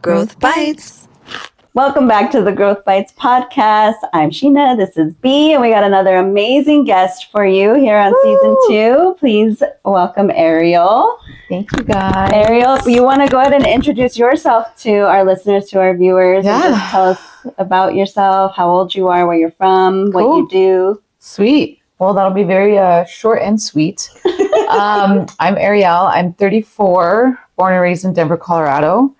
Growth Bites. Welcome back to the Growth Bites podcast. I'm Sheena. This is B, and we got another amazing guest for you here on season 2. Please welcome Ariel. Thank you, guys. Ariel, you want to go ahead and introduce yourself to our listeners, to our viewers, and just tell us about yourself, how old you are, where you're from, what you do. Sweet. Well, that'll be very short and sweet. I'm Ariel. I'm 34, born and raised in Denver, Colorado.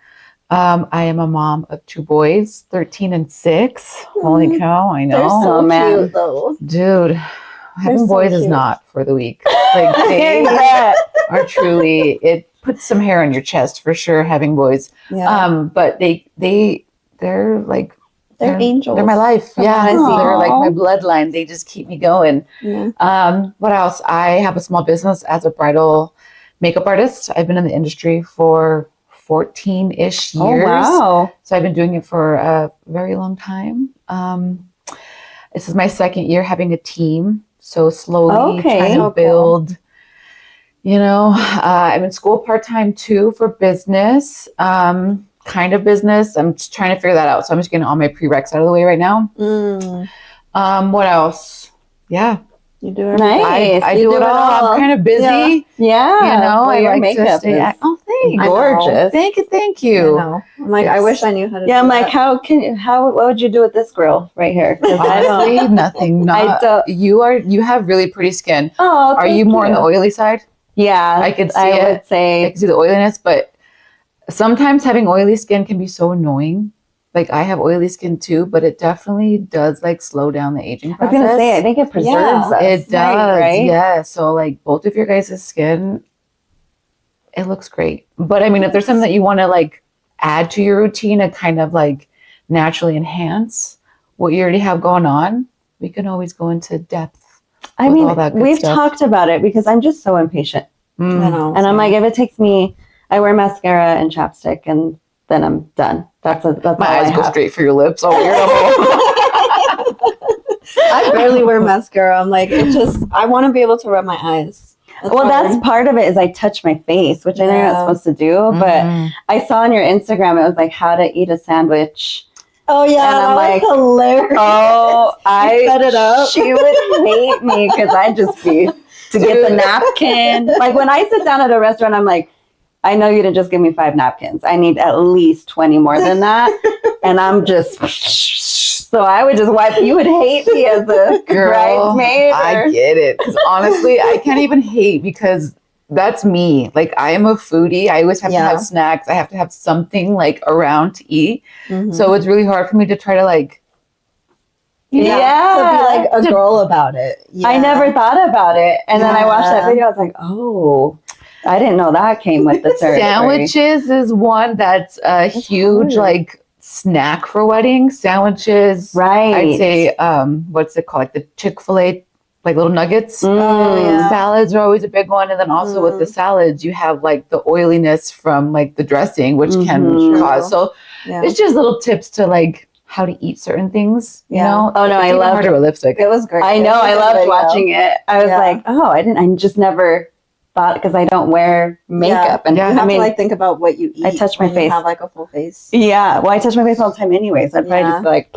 I am a mom of 2 boys, 13 and 6. Holy cow, I know. They're so cute, though. Dude, having boys is not for the weak. Like, they are truly, it puts some hair on your chest for sure, having boys. Yeah. But they're like, they're angels. They're my life. Yeah. They're like my bloodline. They just keep me going. Yeah. What else? I have a small business as a bridal makeup artist. I've been in the industry for 14-ish years. Oh, wow. So I've been doing it for a very long time. This is my 2nd year having a team. So slowly trying to build, I'm in school part-time too for business. Kind of business. I'm just trying to figure that out. So I'm just getting all my prereqs out of the way right now. What else? Yeah. You do it nice. I do it all. I'm kind of busy. Yeah. I your like makeup to stay. Oh, thanks. Gorgeous. Thank you. I'm like, I wish I knew how to do I'm that. like, what would you do with this girl right here? Honestly, nothing. You have really pretty skin. Oh, are you more on the oily side? Yeah. I could see it. I would say. I can see the oiliness, but sometimes having oily skin can be so annoying. Like, I have oily skin too, but it definitely does like slow down the aging process. I was gonna say, I think it preserves us. It does, right? Yeah. So like both of your guys' skin, it looks great. But I mean, if there's something that you want to like add to your routine and kind of like naturally enhance what you already have going on, we can always go into depth. I mean, we've talked about it because I'm just so impatient. I know. And I'm like, if it takes me, I wear mascara and chapstick and then I'm done. That's my eyes go straight for your lips. Oh, I barely wear mascara. I'm like, I want to be able to rub my eyes. That's part of it is I touch my face, which I know you're not supposed to do, but I saw on your Instagram, it was like how to eat a sandwich. Oh yeah, and I'm like, hilarious. Oh, I set it up. She would hate me because I just be to get the napkin. Like when I sit down at a restaurant, I'm like, I know you didn't just give me 5 napkins. I need at least 20 more than that. And I'm just, so I would just wipe. You would hate me as a bridesmaid. I get it. 'Cause honestly, I can't even hate because that's me. Like, I am a foodie. I always have to have snacks. I have to have something like around to eat. So it's really hard for me to try to like, to be like a girl about it. Yeah. I never thought about it. And then I watched that video. I was like, oh, I didn't know that came with the territory. Sandwiches is one that's a huge like snack for weddings. Sandwiches, right? I'd say, what's it called? Like the Chick-fil-A, like little nuggets. Salads are always a big one, and then also with the salads, you have like the oiliness from like the dressing, which can cause. So it's just little tips to like how to eat certain things. You know? Oh no, I loved it. With lipstick. It was great. I know. I loved watching it. I was like, oh, I just never thought because I don't wear makeup and you have to like think about what you eat. I touch my face. You have like a full face. Yeah, well, I touch my face all the time anyways. I'd probably just be like,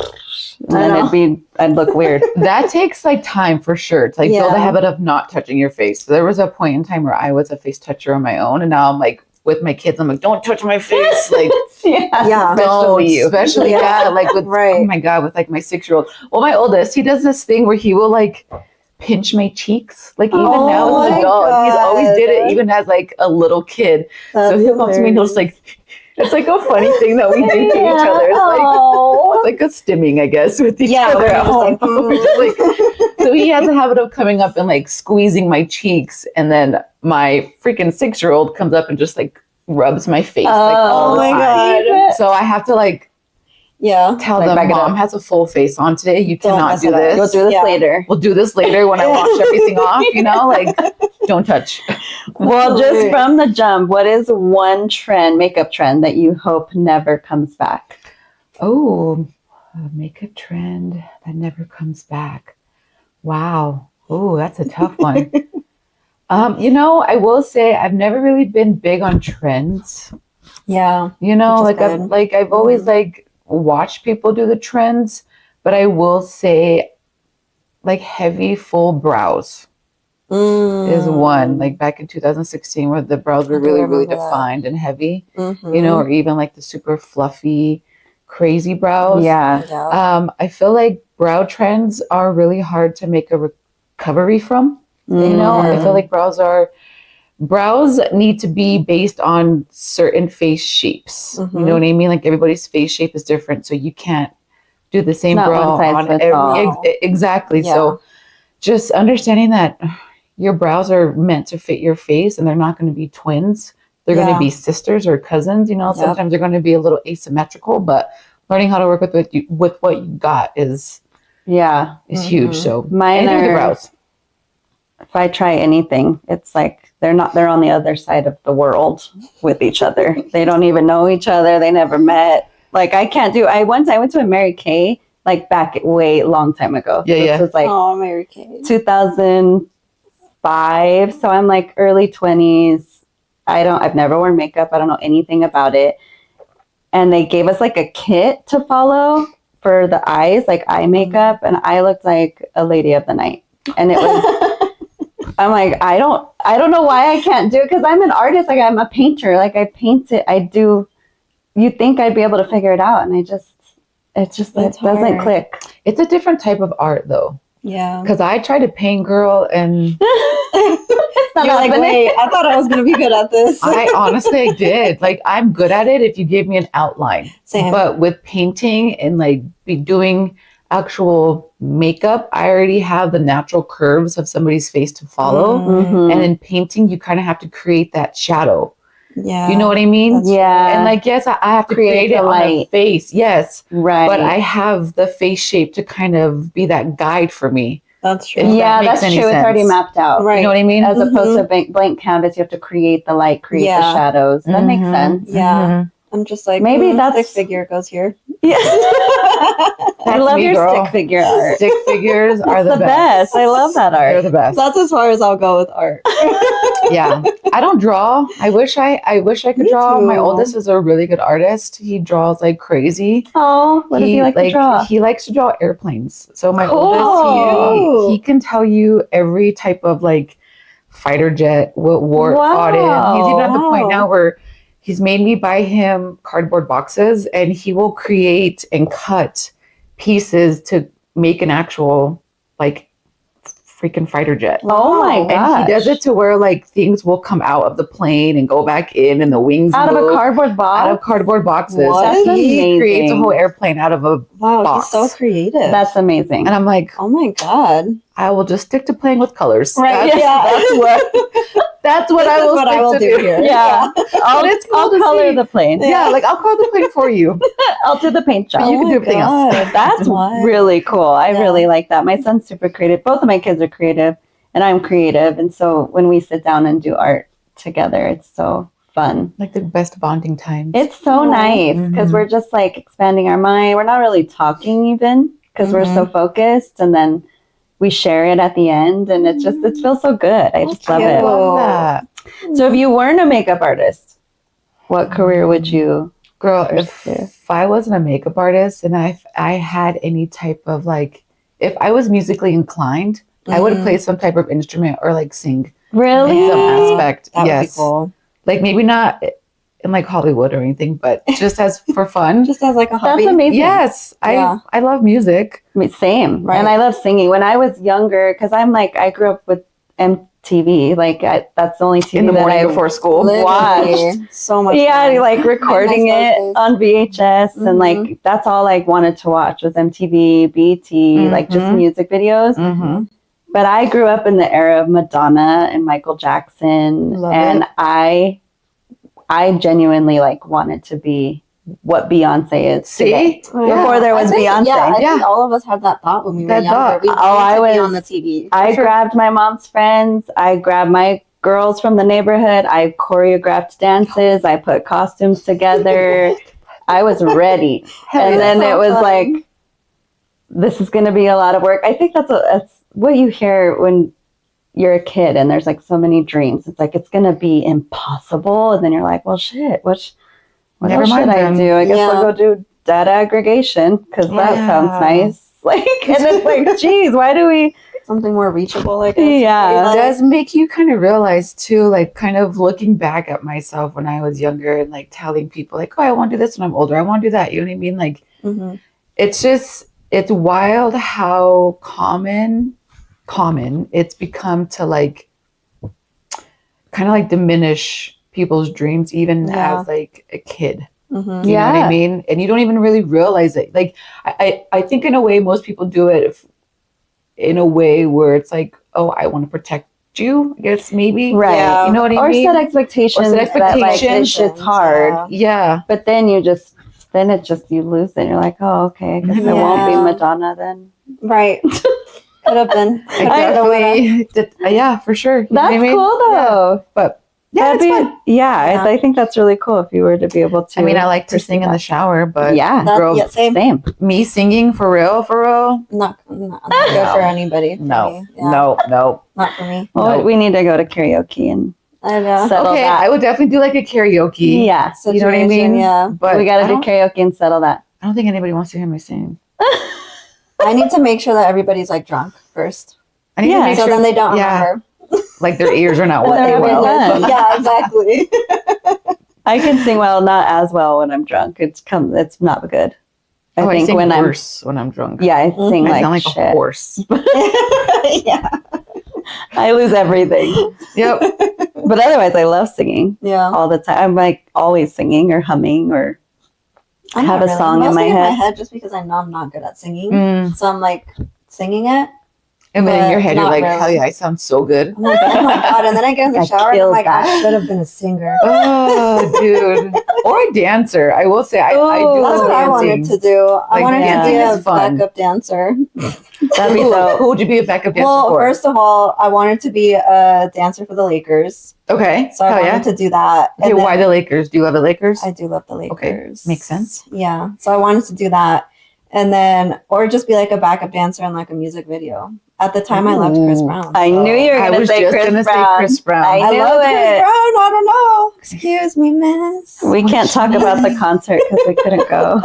and then I'd look weird. That takes like time for sure to like build a habit of not touching your face. So there was a point in time where I was a face toucher on my own, and now I'm like with my kids. I'm like, don't touch my face, like especially like with oh my god, with like my 6-year-old. Well, my oldest, he does this thing where he will like pinch my cheeks, like even now as an adult. God. He's always did it even as like a little kid. So he'll come to me and he'll just like, it's like a funny thing that we do to each other. It's like a stimming, I guess, with each other at home. So he has a habit of coming up and like squeezing my cheeks, and then my freaking 6-year-old comes up and just like rubs my face like all the time. God. So I have to like tell them, Mom has a full face on today. You cannot do this. We'll do this later. We'll do this later when I wash everything off, like don't touch. Well, just from the jump, what is one makeup trend that you hope never comes back? Oh, a makeup trend that never comes back. Wow. Oh, that's a tough one. I will say I've never really been big on trends. Yeah. You know, Which is like I've always like watched people do the trends, but I will say like heavy full brows is one. Like back in 2016 where the brows were I do really, really remember that. defined and heavy, Mm-hmm. you know, or even like the super fluffy, crazy brows. Yeah. Yeah. I feel like brow trends are really hard to make a recovery from. You know, I feel like brows need to be based on certain face shapes. You know what I mean? Like everybody's face shape is different, so you can't do the same Not brow one size on fits every all. exactly. Yeah. So just understanding that your brows are meant to fit your face and they're not going to be twins. They're going to be sisters or cousins. You know, sometimes they're going to be a little asymmetrical, but learning how to work with what you got is huge. So mine anything with your are, brows. if I try anything, it's like they're on the other side of the world with each other. They don't even know each other. They never met. Like I can't do. I went to a Mary Kay like back way long time ago. This was like Mary Kay. 2005. So I'm like early 20s. I've never worn makeup. I don't know anything about it. And they gave us like a kit to follow for the eyes, like eye makeup, and I looked like a lady of the night. And it was I'm like, I don't know why I can't do it because I'm an artist, like I'm a painter, like I paint it, I do. You think I'd be able to figure it out, and it doesn't click. It's a different type of art though. Yeah. Because I tried to paint, girl, and you're like, wait, I thought I was gonna be good at this. I honestly did. Like I'm good at it if you give me an outline. Same. But with painting and like be doing actual makeup, I already have the natural curves of somebody's face to follow. And in painting, you kind of have to create that shadow. Yeah. Do you know what I mean? Yeah. And like, yes, I have to create it on a face. Yes. Right. But I have the face shape to kind of be that guide for me. That's true. Yeah, that's true. It's already mapped out. Right. You know what I mean? As opposed to blank canvas, you have to create the light, create the shadows. That makes sense. Yeah. I'm just like, maybe that stick figure goes here. Yeah. I love your girl. stick figure art. Stick figures are the best. I love that art. They're the best. That's as far as I'll go with art. Yeah. I don't draw. I wish I could draw. too. My oldest is a really good artist. He draws like crazy. Oh, what does he like to draw? He likes to draw airplanes. So my Cool. oldest, he can tell you every type of like fighter jet, what war it fought in. He's even at the point now where he's made me buy him cardboard boxes and he will create and cut pieces to make an actual like freaking fighter jet. Oh my gosh. And he does it to where like things will come out of the plane and go back in and the wings out move. of a cardboard box? Out of cardboard boxes. What? He Amazing. creates a whole airplane out of a box. He's so creative. That's amazing. And I'm like, oh my God. I will just stick to playing with colors. Right. That's what I will do here. Yeah. I'll color the plane. Yeah, like I'll color the plane for you. I'll do the paint job. You can do everything else. That's really cool. I really like that. My son's super creative. Both of my kids are creative and I'm creative. And so when we sit down and do art together, it's so fun. Like the best bonding times. It's so nice because we're just like expanding our mind. We're not really talking even because we're so focused, and then we share it at the end, and it feels so good. I just love it. I love that. So if you weren't a makeup artist, what career would you? Girl, if I wasn't a makeup artist and I had any type of like, if I was musically inclined, I would play some type of instrument or like sing. Really? In some aspect. That yes. would be cool. Like maybe not in like Hollywood or anything, but just as for fun. Just as like a hobby. That's amazing. Yes. Yeah. I love music. I mean, same. Right. And I love singing. When I was younger, because I grew up with MTV. Like that's the only TV In the that morning I before school. watched. So much Yeah, fun. like recording it on VHS, and like that's all I wanted to watch was MTV, BT, like just music videos. Mm-hmm. But I grew up in the era of Madonna and Michael Jackson, and I genuinely like wanted to be what Beyonce is today. Before there was Beyonce. Yeah, I think all of us had that thought when we were younger. We wanted to be on the TV. I grabbed my mom's friends. I grabbed my girls from the neighborhood. I choreographed dances. I put costumes together. I was ready. And then it was like, this is going to be a lot of work. I think that's what you hear when you're a kid and there's like so many dreams. It's like, it's going to be impossible. And then you're like, well, shit, What Never else should mind I them. do? I guess I'll go do data aggregation because that sounds nice. Like, and it's like, geez, why do we something more reachable? I guess. Yeah, It does make you kind of realize too, like kind of looking back at myself when I was younger and like telling people like, oh, I want to do this when I'm older. I want to do that. You know what I mean? Like, it's wild how common it's become to like kind of like diminish people's dreams even as like a kid. You know what I mean? And you don't even really realize it. Like I think in a way most people do it in a way where it's like, oh, I want to protect you, I guess maybe. Right. Yeah. You know what I or mean? set expectations. That, like, this shit's hard. Yeah. But then you lose it. You're like, oh, okay, I guess I won't be Madonna then. Right. Could have been. Yeah, for sure. You That's cool though. Yeah. But yeah, it's fun. I think that's really cool if you were to be able to. I mean, I like to sing in the shower, but same. Me singing for real, not good for anybody. No, not for me. Well, we need to go to karaoke and settle that. I would definitely do like a karaoke. Yeah, you know what I mean. Yeah, but we got to do karaoke and settle that. I don't think anybody wants to hear me sing. I need to make sure that everybody's like drunk first. I need to make sure then they don't remember. Like their ears are not working well. Yeah, exactly. I can sing well, not as well when I'm drunk. It's not good. I think when worse when I'm drunk. Yeah, I sing I like sound like shit. a horse. Yeah. I lose everything. Yep. But otherwise, I love singing. Yeah. All the time. I'm like always singing or humming or have a song in my head. Just because I know I'm not good at singing. So I'm like singing it. And then in your head, you're like, hell yeah, I sound so good. I'm like, oh my God. And then I get in the shower and I'm like, I should have been a singer. Oh, dude. Or a dancer. I will say, I do that's what dancing. I wanted to do. I wanted to be a backup dancer. That'd be so. Who would you be a backup dancer for? Well, first of all, I wanted to be a dancer for the Lakers. Okay. So I wanted to do that. Okay, why the Lakers? Do you love the Lakers? I do love the Lakers. Okay. Makes sense. Yeah. So I wanted to do that. And then, or just be like a backup dancer in like a music video. At the time, I loved Chris Brown. I knew you were going to say Chris Brown. I love Chris Brown. I don't know. Excuse me, miss. We can't talk about the concert because we couldn't go.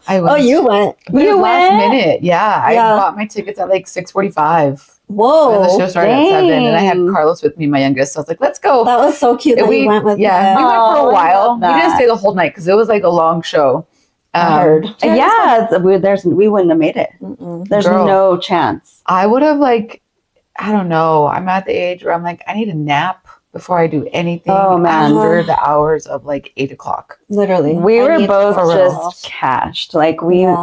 I know. You went. You went? Last minute. Yeah. I bought my tickets at like 6:45. Whoa. And the show started at 7. And I had Carlos with me, my youngest. So I was like, let's go. That was so cute that we went with we went for a while. We didn't stay the whole night because it was like a long show. I heard. We wouldn't have made it. There's no chance. I would have I don't know. I'm at the age where I'm like, I need a nap before I do anything after the hours of like 8 o'clock. Literally. We were both just cashed. Like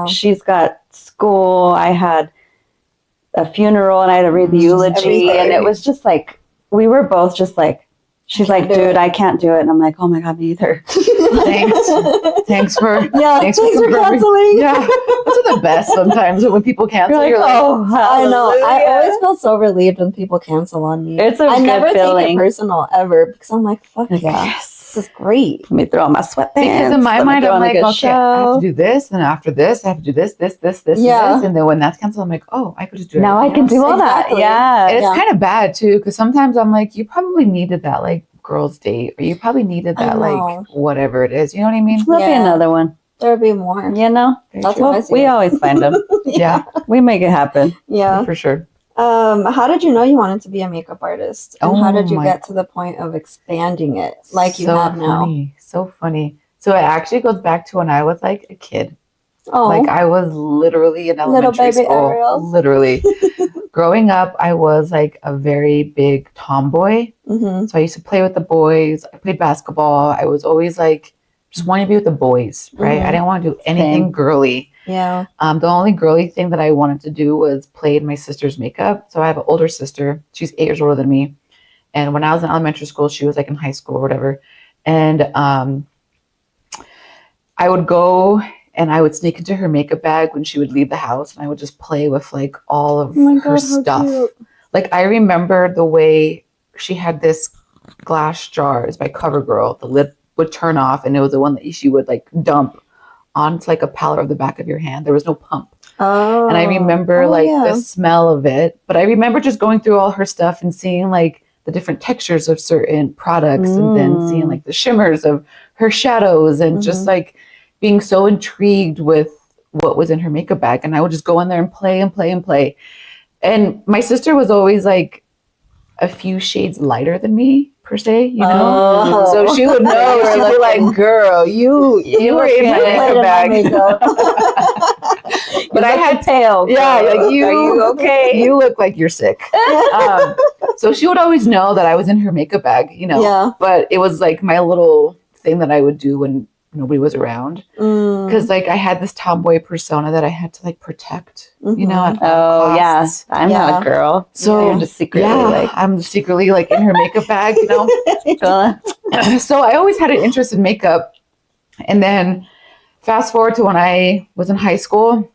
she's got school. I had a funeral and I had to read the eulogy. And it was just like, we were both just like, she's like, dude, I can't do it. And I'm like, oh my God, me either. Thanks for canceling. Yeah. Those are the best sometimes when people cancel. You're like, oh, I know. I always feel so relieved when people cancel on me. It's I good never feeling. take it personal ever because I'm like, fuck yeah. Yes. This is great. Let me throw on my sweatpants. Because in my mind, I'm like, okay, I have to do this. And after this, I have to do this, and this. And then when that's canceled, I'm like, oh, I could just do it. Now I can do all that. Yeah. And it's kind of bad too, because sometimes I'm like, you probably needed that like girls' date, or you probably needed that like whatever it is. You know what I mean? There'll be another one. There'll be more. You know? That's what I see. We always find them. Yeah. We make it happen. Yeah. For sure. How did you know you wanted to be a makeup artist? And how did you get to the point of expanding it like you have now? So funny. So it actually goes back to when I was like a kid. Oh. Like I was literally in elementary school. Ariel. Literally. Growing up, I was like a very big tomboy. Mm-hmm. So I used to play with the boys. I played basketball. I was always like, just wanting to be with the boys, right? I didn't want to do anything girly. Yeah. The only girly thing that I wanted to do was play in my sister's makeup. So I have an older sister. She's 8 years older than me. And when I was in elementary school, she was like in high school or whatever. And I would go and I would sneak into her makeup bag when she would leave the house. And I would just play with like all of her stuff. Like I remember the way she had this glass jar. It's by CoverGirl. The lid would turn off. And it was the one that she would like dump onto like a palette of the back of your hand. There was no pump. Oh. And I remember the smell of it. But I remember just going through all her stuff and seeing like the different textures of certain products and then seeing like the shimmers of her shadows and just like being so intrigued with what was in her makeup bag. And I would just go in there and play and play and play. And my sister was always like a few shades lighter than me per se, you know? So she would know, she'd be like, girl, you were in my makeup bag. But I had pale. Yeah, like are you okay? You look like you're sick. So she would always know that I was in her makeup bag, you know. Yeah. But it was like my little thing that I would do when nobody was around, because like I had this tomboy persona that I had to like protect, you know. At all costs. I'm not a girl, so you're just secretly like I'm secretly like in her makeup bag, you know. So I always had an interest in makeup, and then fast forward to when I was in high school,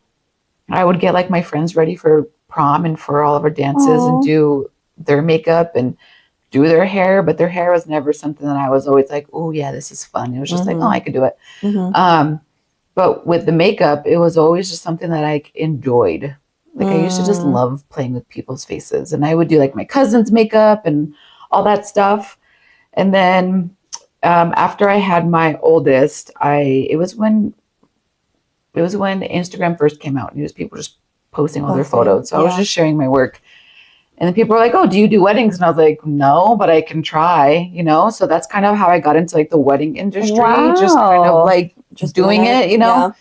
I would get like my friends ready for prom and for all of our dances and do their makeup and do their hair, but their hair was never something that I was always like, oh yeah, this is fun. It was just like, oh, I could do it. But with the makeup, it was always just something that I enjoyed. Like I used to just love playing with people's faces, and I would do like my cousin's makeup and all that stuff. And then after I had my oldest, it was when Instagram first came out and it was people just posting all their photos. So I was just sharing my work. And then people were like, oh, do you do weddings? And I was like, no, but I can try, you know? So that's kind of how I got into like the wedding industry, just kind of like just doing it, you know?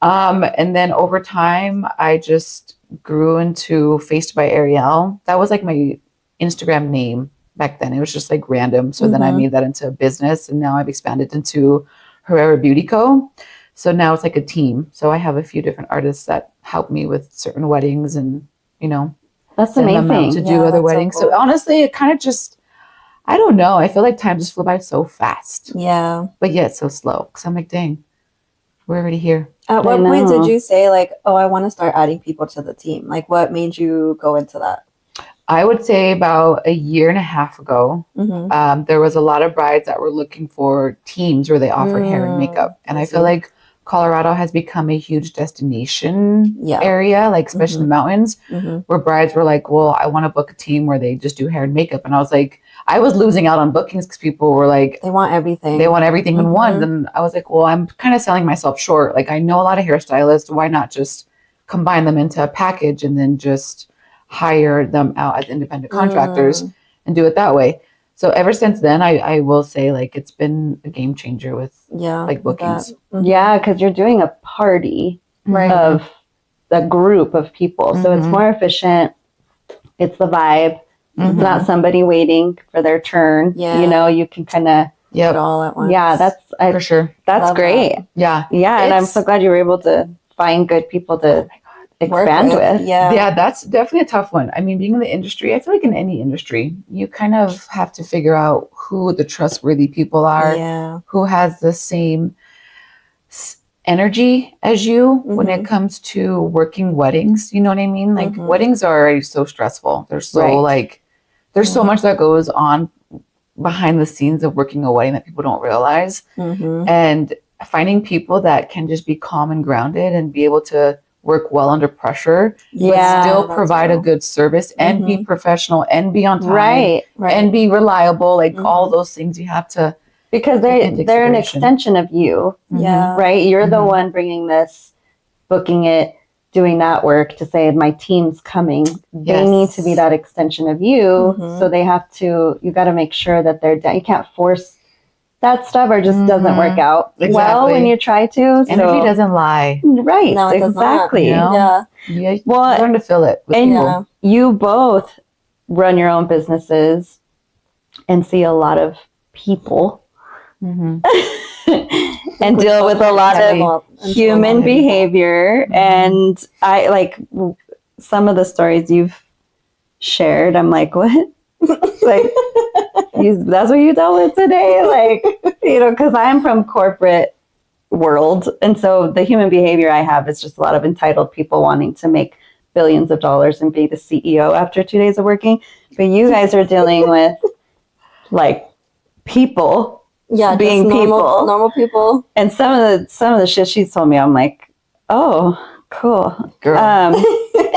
Yeah. And then over time, I just grew into Faced by Ariel. That was like my Instagram name back then. It was just like random. So then I made that into a business, and now I've expanded into Herrera Beauty Co. So now it's like a team. So I have a few different artists that help me with certain weddings, and, you know, that's amazing to do other weddings. So honestly, it kind of just, I don't know. I feel like time just flew by so fast. Yeah. But yet so slow. Because I'm like, dang, we're already here. At what point did you say like, oh, I want to start adding people to the team? Like what made you go into that? I would say about a year and a half ago, there was a lot of brides that were looking for teams where they offered hair and makeup. And I feel like Colorado has become a huge destination area, like especially in the mountains, where brides were like, well, I want to book a team where they just do hair and makeup. And I was like, I was losing out on bookings because people were like, they want everything. They want everything in one. And I was like, well, I'm kind of selling myself short. Like I know a lot of hairstylists. Why not just combine them into a package and then just hire them out as independent contractors and do it that way? So ever since then, I will say like it's been a game changer with like bookings. Yeah, because you're doing a party of a group of people. So it's more efficient. It's the vibe. It's not somebody waiting for their turn. Yeah. You know, you can kind of it all at once. Yeah, that's for sure. That's great. That. Yeah. Yeah. And I'm so glad you were able to find good people to expand with. Yeah, that's definitely a tough one. I mean, being in the industry, I feel like in any industry, you kind of have to figure out who the trustworthy people are, who has the same energy as you when it comes to working weddings. You know what I mean? Like weddings are already so stressful. They're so like, there's so much that goes on behind the scenes of working a wedding that people don't realize. And finding people that can just be calm and grounded and be able to work well under pressure, but still provide a good service and be professional and be on time and be reliable. Like all those things you have to, because they're an extension of you. Right. You're the one bringing this, booking it, doing that work to say my team's coming. They need to be that extension of you. So they have to, you got to make sure that they're down. You can't force that stuff, or just doesn't work out well when you try to. Energy doesn't lie. Right. No, exactly. You know? Yeah. Well, learn to fill it with people. You both run your own businesses and see a lot of people and deal with a lot of human behavior. And I like some of the stories you've shared. I'm like, what? Like, that's what you dealt with today? Like, you know, because I'm from corporate world. And so the human behavior I have is just a lot of entitled people wanting to make billions of dollars and be the CEO after 2 days of working. But you guys are dealing with like people being normal people. And some of the shit she's told me, I'm like, oh, cool. Girl.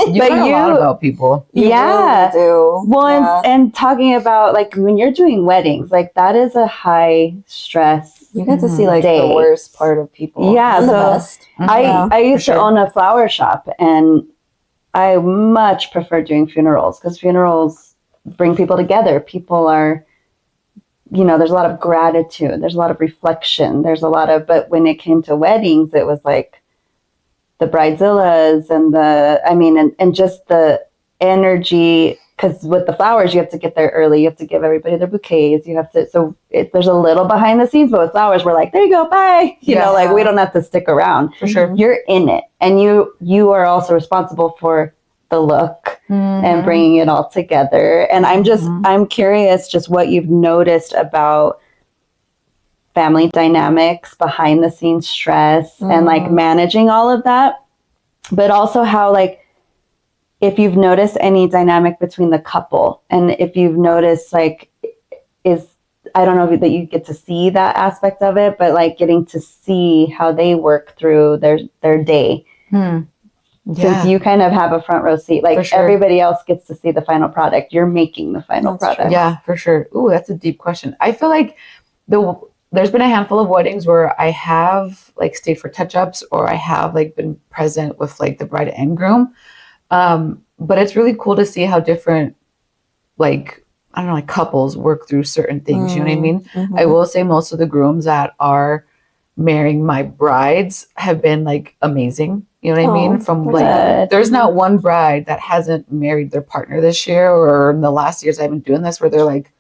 You learn a lot about people. You really do. Well, and talking about like when you're doing weddings, like that is a high stress. You get to see like day. the worst part of people. Yeah, and so the best. I used to own a flower shop, and I much prefer doing funerals because funerals bring people together. People are, there's a lot of gratitude. There's a lot of reflection. But when it came to weddings, it was like the bridezillas and just the energy. Because with the flowers, you have to get there early. You have to give everybody their bouquets. There's a little behind the scenes, but with flowers, we're like, there you go, bye. We don't have to stick around. For sure. You're in it. And you are also responsible for the look and bringing it all together. And I'm curious just what you've noticed about family dynamics, behind the scenes stress, and like managing all of that. But also how like, if you've noticed any dynamic between the couple, and if you've noticed like, I don't know that you get to see that aspect of it, but like getting to see how they work through their day. Since you kind of have a front row seat, like everybody else gets to see the final product. You're making the final product. True. Yeah, for sure. Ooh, that's a deep question. I feel like there's been a handful of weddings where I have like stayed for touch-ups, or I have like been present with like the bride and groom. But it's really cool to see how different, like, I don't know, like couples work through certain things. You know what I mean? I will say most of the grooms that are marrying my brides have been like amazing. You know what I mean? From like, there's not one bride that hasn't married their partner this year or in the last years I've been doing this where they're like,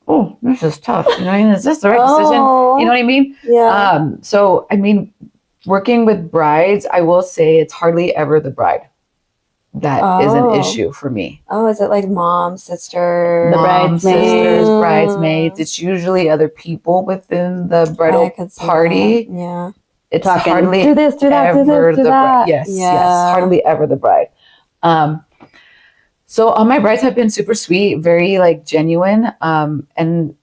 oh, this is tough. You know what I mean? Is this the right decision? You know what I mean? Yeah. So, I mean, working with brides, I will say it's hardly ever the bride that is an issue for me. Oh, is it like mom, sister, sisters, bridesmaids? It's usually other people within the bridal party. Yeah. It's talking, hardly do this, do that, do this, do that. Yes, hardly ever the bride. So all my brides have been super sweet, very like genuine. And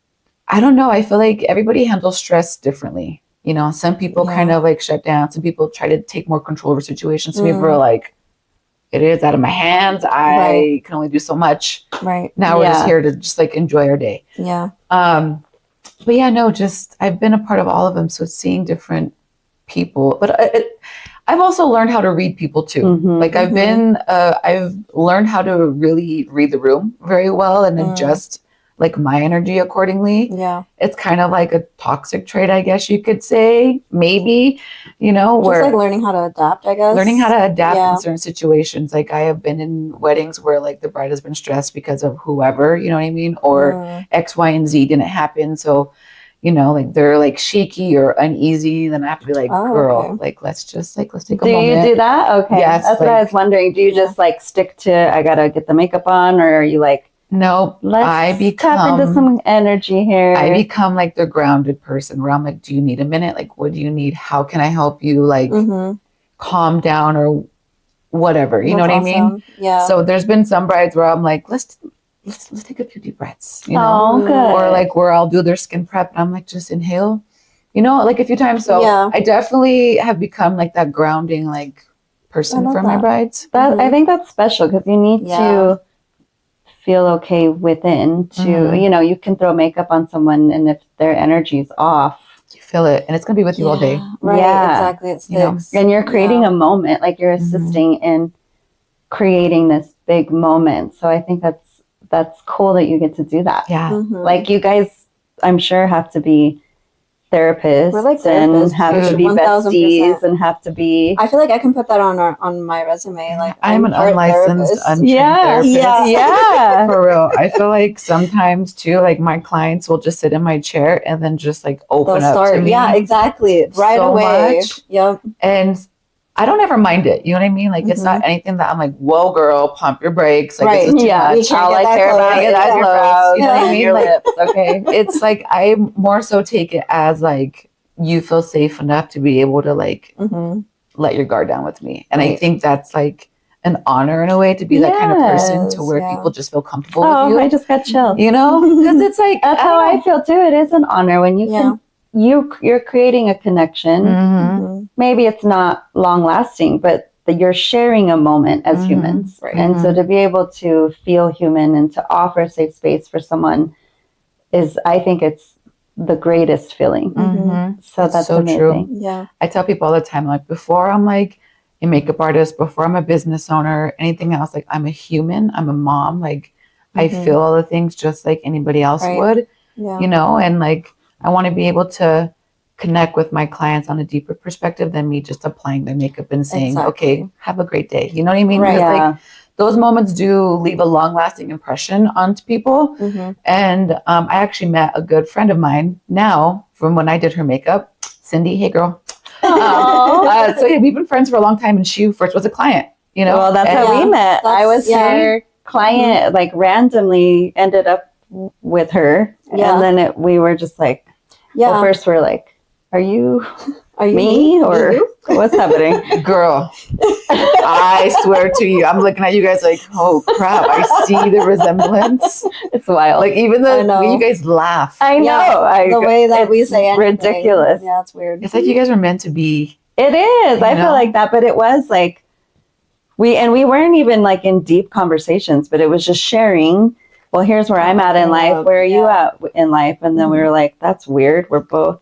I don't know, I feel like everybody handles stress differently. Some people kind of like shut down. Some people try to take more control over situations. Some people are like, it is out of my hands. I can only do so much. Right. Now we're just here to just like enjoy our day. Yeah. But yeah, no, just I've been a part of all of them. So seeing different people, but I've also learned how to read people too. Like I've learned how to really read the room very well and adjust like my energy accordingly. Yeah. It's kind of like a toxic trait, I guess you could say, maybe, just like learning how to adapt, I guess. Learning how to adapt in certain situations. Like I have been in weddings where like the bride has been stressed because of whoever, you know what I mean? Or X, Y, and Z didn't happen. So, like they're like shaky or uneasy. Then I have to be like, girl, like, let's take a moment. Do you do that? Okay. Yes, that's what I was wondering. Do you just like stick to, I got to get the makeup on, or are you like, no, tap into some energy here. I become like the grounded person where I'm like, do you need a minute? Like, what do you need? How can I help you? Like, calm down or whatever. You know what I mean? Yeah. So there's been some brides where I'm like, let's take a few deep breaths. Oh, good. Or like where I'll do their skin prep and I'm like, just inhale. Like a few times. So I definitely have become like that grounding like person for my brides. I think that's special because you need to feel okay within to, you can throw makeup on someone and if their energy's off, you feel it and it's going to be with you all day. Right. Yeah. Exactly. It sticks. And you're creating a moment, like you're assisting in creating this big moment. So I think that's cool that you get to do that. Yeah. Like you guys, I'm sure have to be therapists, we're like therapists and have to be 1000%. besties and have to be. I feel like I can put that on my resume. Like I'm an unlicensed, untrained therapist. Yeah. For real. I feel like sometimes too, like my clients will just sit in my chair and then just like open up to me. Yeah, exactly. Right so away. Much. Yep. And I don't ever mind it. You know what I mean? Like it's not anything that I'm like, whoa, girl, pump your brakes. Like right. This is too much. All I care about is that close. You know what I mean? Your lips. Okay. It's like I more so take it as like you feel safe enough to be able to like let your guard down with me. And I think that's like an honor in a way to be that kind of person to where people just feel comfortable with you. I just got chills. Because it's like that's how I feel too. It is an honor when you can. You're creating a connection. Maybe it's not long lasting, but that you're sharing a moment as humans. Right. And so to be able to feel human and to offer a safe space for someone is, I think it's the greatest feeling. So that's so amazing. true. Yeah. I tell people all the time, like before I'm like a makeup artist, before I'm a business owner, anything else, like I'm a human, I'm a mom, like I feel all the things just like anybody else would, you know, and like I want to be able to connect with my clients on a deeper perspective than me just applying their makeup and saying, okay, have a great day. You know what I mean? Right. Like those moments do leave a long lasting impression onto people. And I actually met a good friend of mine now from when I did her makeup, Cindy. Hey girl. So yeah, we've been friends for a long time and she first was a client, you know? Well, that's how we met. I was her client, like randomly ended up with her. And then we were just like, well, first we're like, are you me or what's happening? Girl, I swear to you, I'm looking at you guys like, oh crap, I see the resemblance. It's wild. Like even the way you guys laugh. I know. The way that we say anything. Ridiculous. Yeah, it's weird. It's like you guys are meant to be. It is. I feel like that, but it was like we weren't even like in deep conversations, but it was just sharing. Well, here's where I'm at in life. Where are you at in life? And then we were like, that's weird. We're both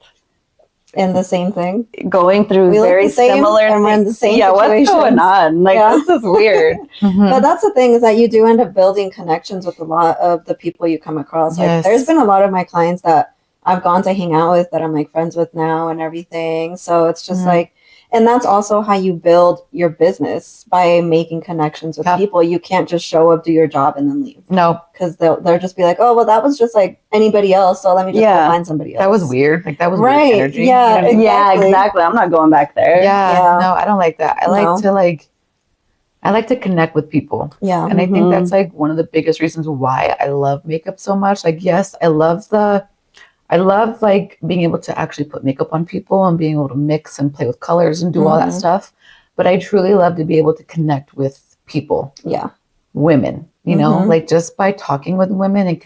in the same thing, going through very similar and we're in the same what's going on? Like this is weird. But that's the thing, is that you do end up building connections with a lot of the people you come across. Like there's been a lot of my clients that I've gone to hang out with that I'm like friends with now and everything. So it's just like, and that's also how you build your business, by making connections with people. You can't just show up, do your job, and then leave. No, because they'll just be like, oh, well, that was just like anybody else, so let me just go find somebody else. That was weird. Like that was weird energy. Yeah, you know? exactly. Exactly. I'm not going back there. Yeah. No, I don't like that. I like to connect with people. Yeah. And I think that's like one of the biggest reasons why I love makeup so much. Like, yes, I love like being able to actually put makeup on people and being able to mix and play with colors and do all that stuff. But I truly love to be able to connect with people. Yeah. Women, you know, like just by talking with women and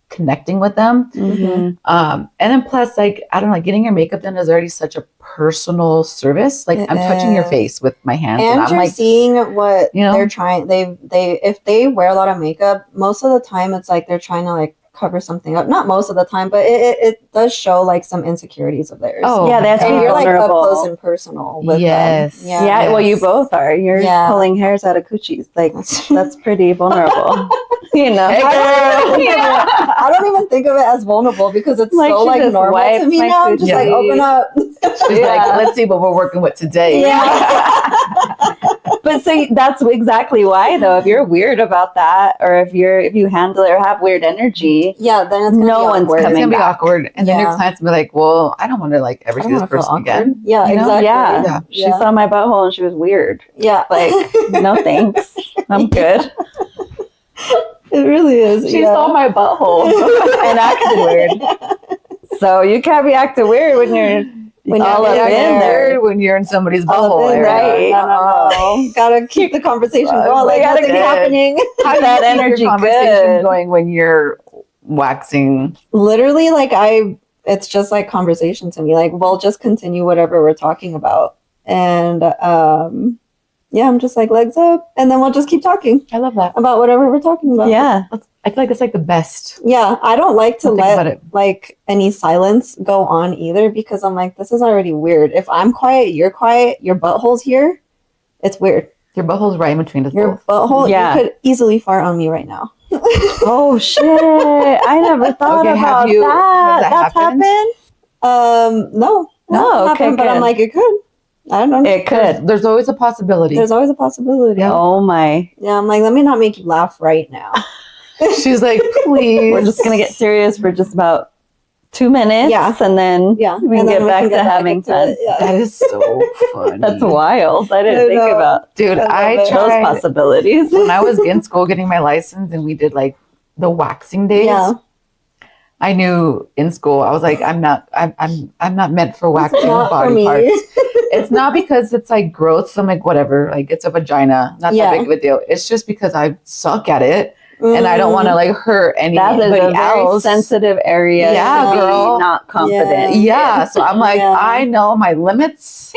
connecting with them. And then plus, like, I don't know, like getting your makeup done is already such a personal service. Like I'm touching your face with my hands. And I'm you're like, seeing what they're know? trying. They if they wear a lot of makeup, most of the time it's like they're trying to like cover something up. Not most of the time, but it does show like some insecurities of theirs. Oh, yeah, that's and you're like up vulnerable. close and personal with them. Yeah. Well, you both are. You're pulling hairs out of coochies. Like that's pretty vulnerable. You know, I don't even think of it as vulnerable because it's like so like normal to me now. I'm just like, open up. She's like, let's see what we're working with today. Yeah. But so that's exactly why, though. If you're weird about that, or if you handle it or have weird energy, then it's gonna no one's coming. It's gonna be back. awkward, and then your clients will be like, "Well, I don't want to like ever see this person again." Yeah, you know? exactly. Yeah. She saw my butthole and she was weird. Yeah, like no thanks, I'm good. It really is. She saw my butthole and acted weird. So you can't be acting weird when you're all up in there. When you're in somebody's butthole, right? No. Gotta keep the conversation going. Like nothing's happening. How that do you keep energy your conversation good? going when you're waxing? Literally, like it's just like conversation to me. Like we'll just continue whatever we're talking about, and I'm just like legs up, and then we'll just keep talking. I love that about whatever we're talking about. Yeah, I feel like it's like the best. Yeah, I don't like to let like any silence go on either, because I'm like, this is already weird. If I'm quiet, your butthole's here. It's weird. Your butthole's right in between us. Your butthole, you could easily fart on me right now. Oh shit! I never thought about that. That's happened. No, okay, but I'm like, it could. I don't know. It could. There's always a possibility. There's always a possibility. Yeah. Oh my. Yeah, I'm like, let me not make you laugh right now. She's like, please. We're just gonna get serious for just about 2 minutes. Yeah. And then we can get back to having fun. That is so funny. That's wild. I didn't think about. Dude, I tried those possibilities. when I was in school getting my license and we did like the waxing days. Yeah. I knew in school, I was like, I'm not meant for waxing body parts. It's not because it's like gross. So I'm like, whatever, like it's a vagina, not that big of a deal. It's just because I suck at it and I don't want to like hurt anybody That is a very else. sensitive area. Yeah, girl. Not confident. Yeah. So I'm like, I know my limits.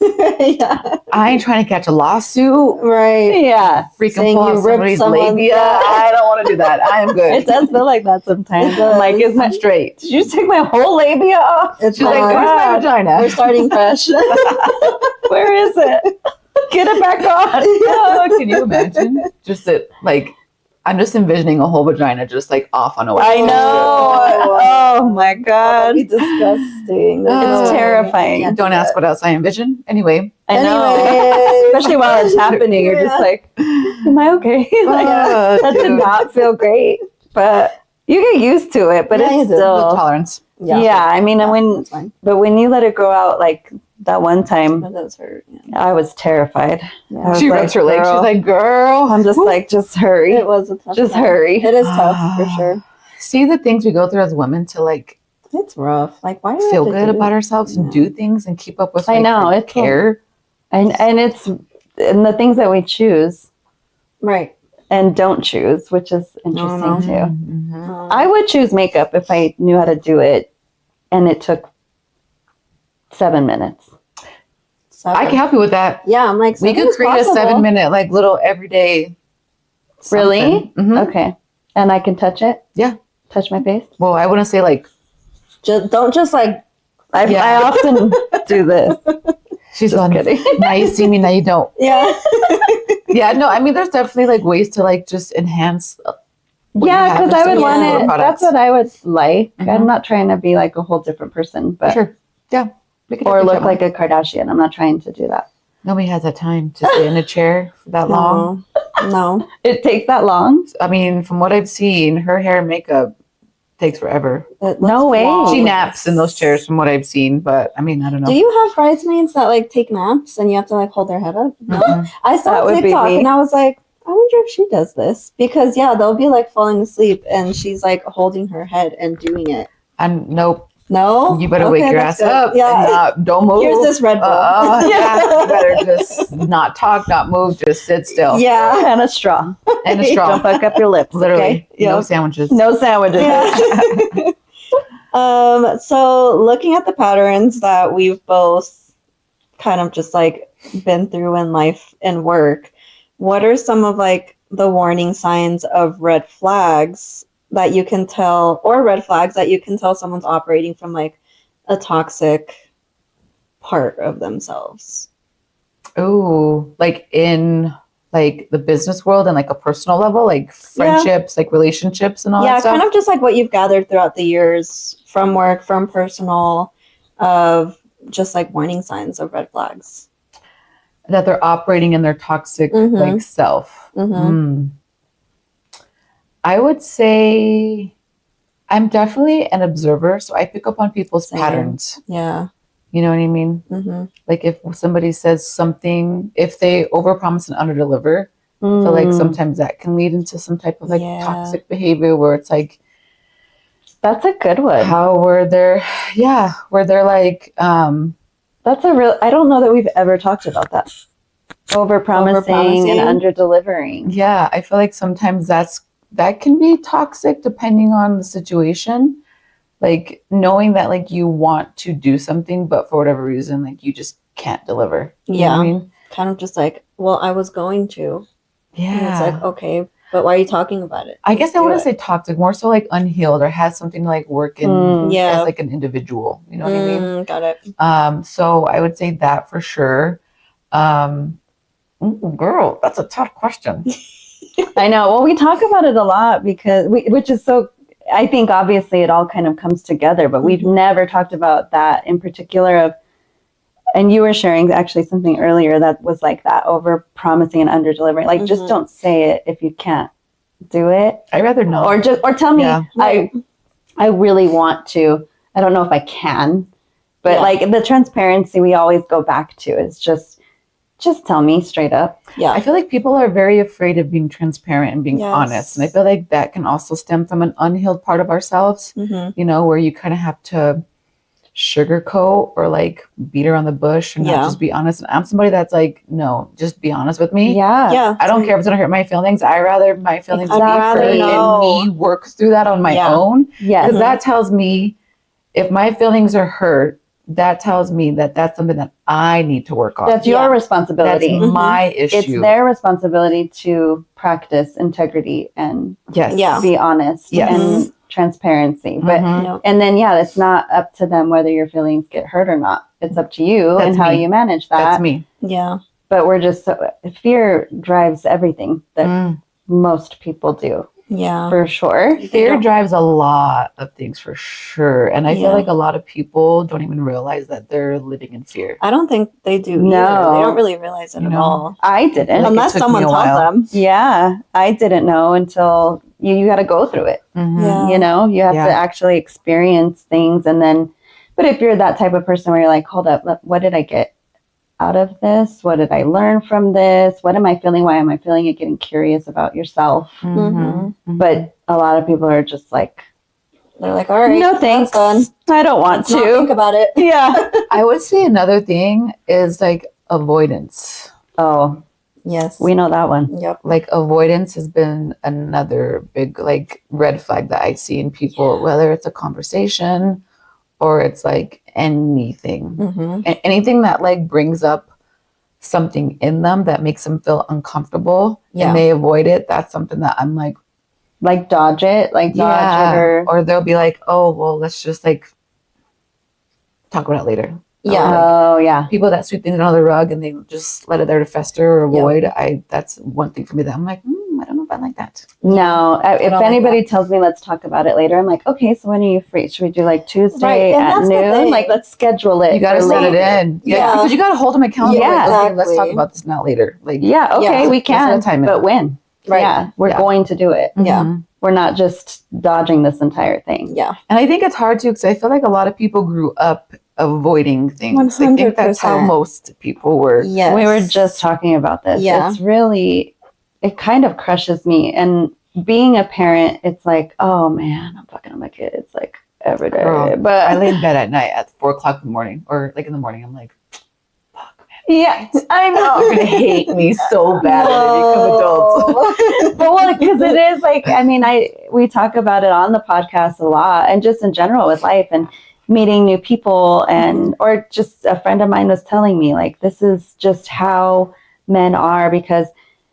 Yeah. I ain't trying to catch a lawsuit. Right. Yeah. Freaking Saying pull you out ripped somebody's someone's labia. butt. I don't want to do that. I am good. It does feel like that sometimes. I'm like, is my I'm straight. Did you just take my whole labia off? It's She's like, not. where's my vagina? We're starting fresh. Where is it? Get it back on. Oh, can you imagine? Just that, like, I'm just envisioning a whole vagina just like off on a web. I know. Oh my That'd God. be disgusting. There's It's no way. terrifying. I can't Don't do ask that. what else I envision. Anyway. I know. Anyways. Especially while it's happening, you're just like, am I okay? Like, that did not feel great. But you get used to it. But Yeah, you it's do. With still. tolerance. Yeah. I mean, and when, That's fine. but when you let it grow out, like that one time, That does hurt. Yeah. I was terrified. Yeah. I was She like, rubs her leg. She's girl. like, girl. I'm just like, just hurry. It was a tough Just time. hurry. It is tough for sure. See the things we go through as women to like It's rough. Like, why do we feel have to good do about it? ourselves and Yeah. do things and keep up with I like, know, our it's care. And the things that we choose Right. and don't choose, which is interesting No. too. Mhm. I would choose makeup if I knew how to do it and it took 7 minutes. I can help you with that. Yeah, I'm like, We could create possible. a 7-minute like little everyday. Really? Mhm. Okay. And I can touch it? Yeah. Touch my face? Well, I wouldn't say like Don't just like. I often do this. she's Just on. kidding. Now you see me, now you don't. Yeah. Yeah, no, I mean, there's definitely like ways to like just enhance. what you Yeah, have because I would instead of want other it. products. That's what I would like. Mhm. I'm not trying to be like a whole different person, but Sure. Yeah. We could or definitely look get like a Kardashian. I'm not trying to do that. Nobody has that time to sit in a chair for that long. No. It takes that long? I mean, from what I've seen, her hair and makeup takes forever. It No looks way. flawless. She naps in those chairs from what I've seen, but I mean, I don't know. Do you have bridesmaids that like take naps and you have to like hold their head up? No. Mm-mm. I saw That would be TikTok me. and I was like, I wonder if she does this because yeah, they'll be like falling asleep and she's like holding her head and doing it. And nope, No, you better Okay, wake your that's ass good. up. Yeah. And not, don't move. Here's this Red Bull. Yeah, you better just not talk, not move, just sit still. Yeah. And a straw. And a Don't straw. fuck up your lips. Literally, Okay? no Yep. sandwiches. No sandwiches. Yeah. So looking at the patterns that we've both kind of just like been through in life and work, what are some of like the warning signs of red flags that you can tell, or red flags that you can tell someone's operating from like a toxic part of themselves? Ooh, like in like the business world and like a personal level, like friendships, like relationships and all Yeah, that stuff. kind of just like what you've gathered throughout the years from work, from personal, of just like warning signs of red flags. That they're operating in their toxic Mhm. like self. Mhm. I would say I'm definitely an observer, so I pick up on people's Same. patterns. Yeah. You know what I mean? Mm-hmm. Like if somebody says something, if they overpromise and underdeliver, I feel like sometimes that can lead into some type of like Yeah. toxic behavior where it's like That's a good one. where they're like That's a real. I don't know that we've ever talked about that. Overpromising and under-delivering. yeah, I feel like sometimes that can be toxic depending on the situation. Like knowing that like you want to do something, but for whatever reason, like you just can't deliver. You know what I mean? Kind of just like, well, I was going to. Yeah. And it's like, okay, but why are you talking about it? I guess I Do wouldn't it. say toxic, more so like unhealed or has something to like work in Yeah. as like an individual. You know what I mean? Got it. So I would say that for sure. Girl, that's a tough question. I know. Well, we talk about it a lot because which is so. I think obviously it all kind of comes together, but we've never talked about that in particular. And you were sharing actually something earlier that was like that, over promising and under delivering. Like, just don't say it if you can't do it. I'd rather not. Or tell me, Yeah. I really want to. I don't know if I can, but like the transparency we always go back to is just tell me straight up. Yeah. I feel like people are very afraid of being transparent and being Yes. honest. And I feel like that can also stem from an unhealed part of ourselves, you know, where you kind of have to sugarcoat or like beat around the bush and not just be honest. And I'm somebody that's like, no, just be honest with me. Yeah. Yeah. I don't care if it's gonna hurt my feelings. I rather my feelings be hurt and me work through that on my own. Yes. Because that tells me if my feelings are hurt, that tells me that that's something that I need to work on. That's your responsibility. That's my issue. It's their responsibility to practice integrity and be honest and transparency. But and then it's not up to them whether your feelings get hurt or not. It's up to you and how you manage that. That's me. Yeah. But we're just fear drives everything that most people do. Yeah, for sure. Fear drives a lot of things for sure. And I feel like a lot of people don't even realize that they're living in fear. I don't think they do either. They don't really realize it at all. I didn't. Unless someone tells them. Yeah, I didn't know until you got to go through it. Mm-hmm. You know, you have to actually experience things. And then, but if you're that type of person where you're like, hold up, what did I get out of this? What did I learn from this? What am I feeling? Why am I feeling it? Getting curious about yourself. But a lot of people are just like, they're like, all right, no thanks. I don't want to think about it. Yeah. I would say another thing is like avoidance. Oh, yes. We know that one. Yep. Like avoidance has been another big like red flag that I see in people, whether it's a conversation or it's like anything, anything that like brings up something in them that makes them feel uncomfortable and they avoid it. That's something that I'm like dodge it, dodge it, or they'll be like, oh, well, let's just like talk about it later. Yeah. People that sweep things under the rug and they just let it there to fester or avoid. That's one thing for me that I'm like, I don't know if I like that. No, if anybody tells me let's talk about it later, I'm like, okay, so when are you free? Should we do like Tuesday at noon? Like, let's schedule it. You got to set it in. Yeah. Because you got to hold them accountable. Yeah, like, okay, let's talk about this now later. Like, we can. But when? Right. Yeah, we're going to do it. Yeah. We're not just dodging this entire thing. Yeah. And I think it's hard too, because I feel like a lot of people grew up avoiding things. 100%. I think that's how most people were. Yes. We were just talking about this. Yeah. It's really, it kind of crushes me. And being a parent, it's like, oh man, I'm fucking on my kids like every day. Girl, but I lay in bed at night at 4:00 in the morning, or like in the morning. I'm like, fuck, man. Yeah, I know. You're gonna hate me so bad when they become adults. But because it is like, I mean, we talk about it on the podcast a lot, and just in general with life and meeting new people, and or just a friend of mine was telling me like, this is just how men are because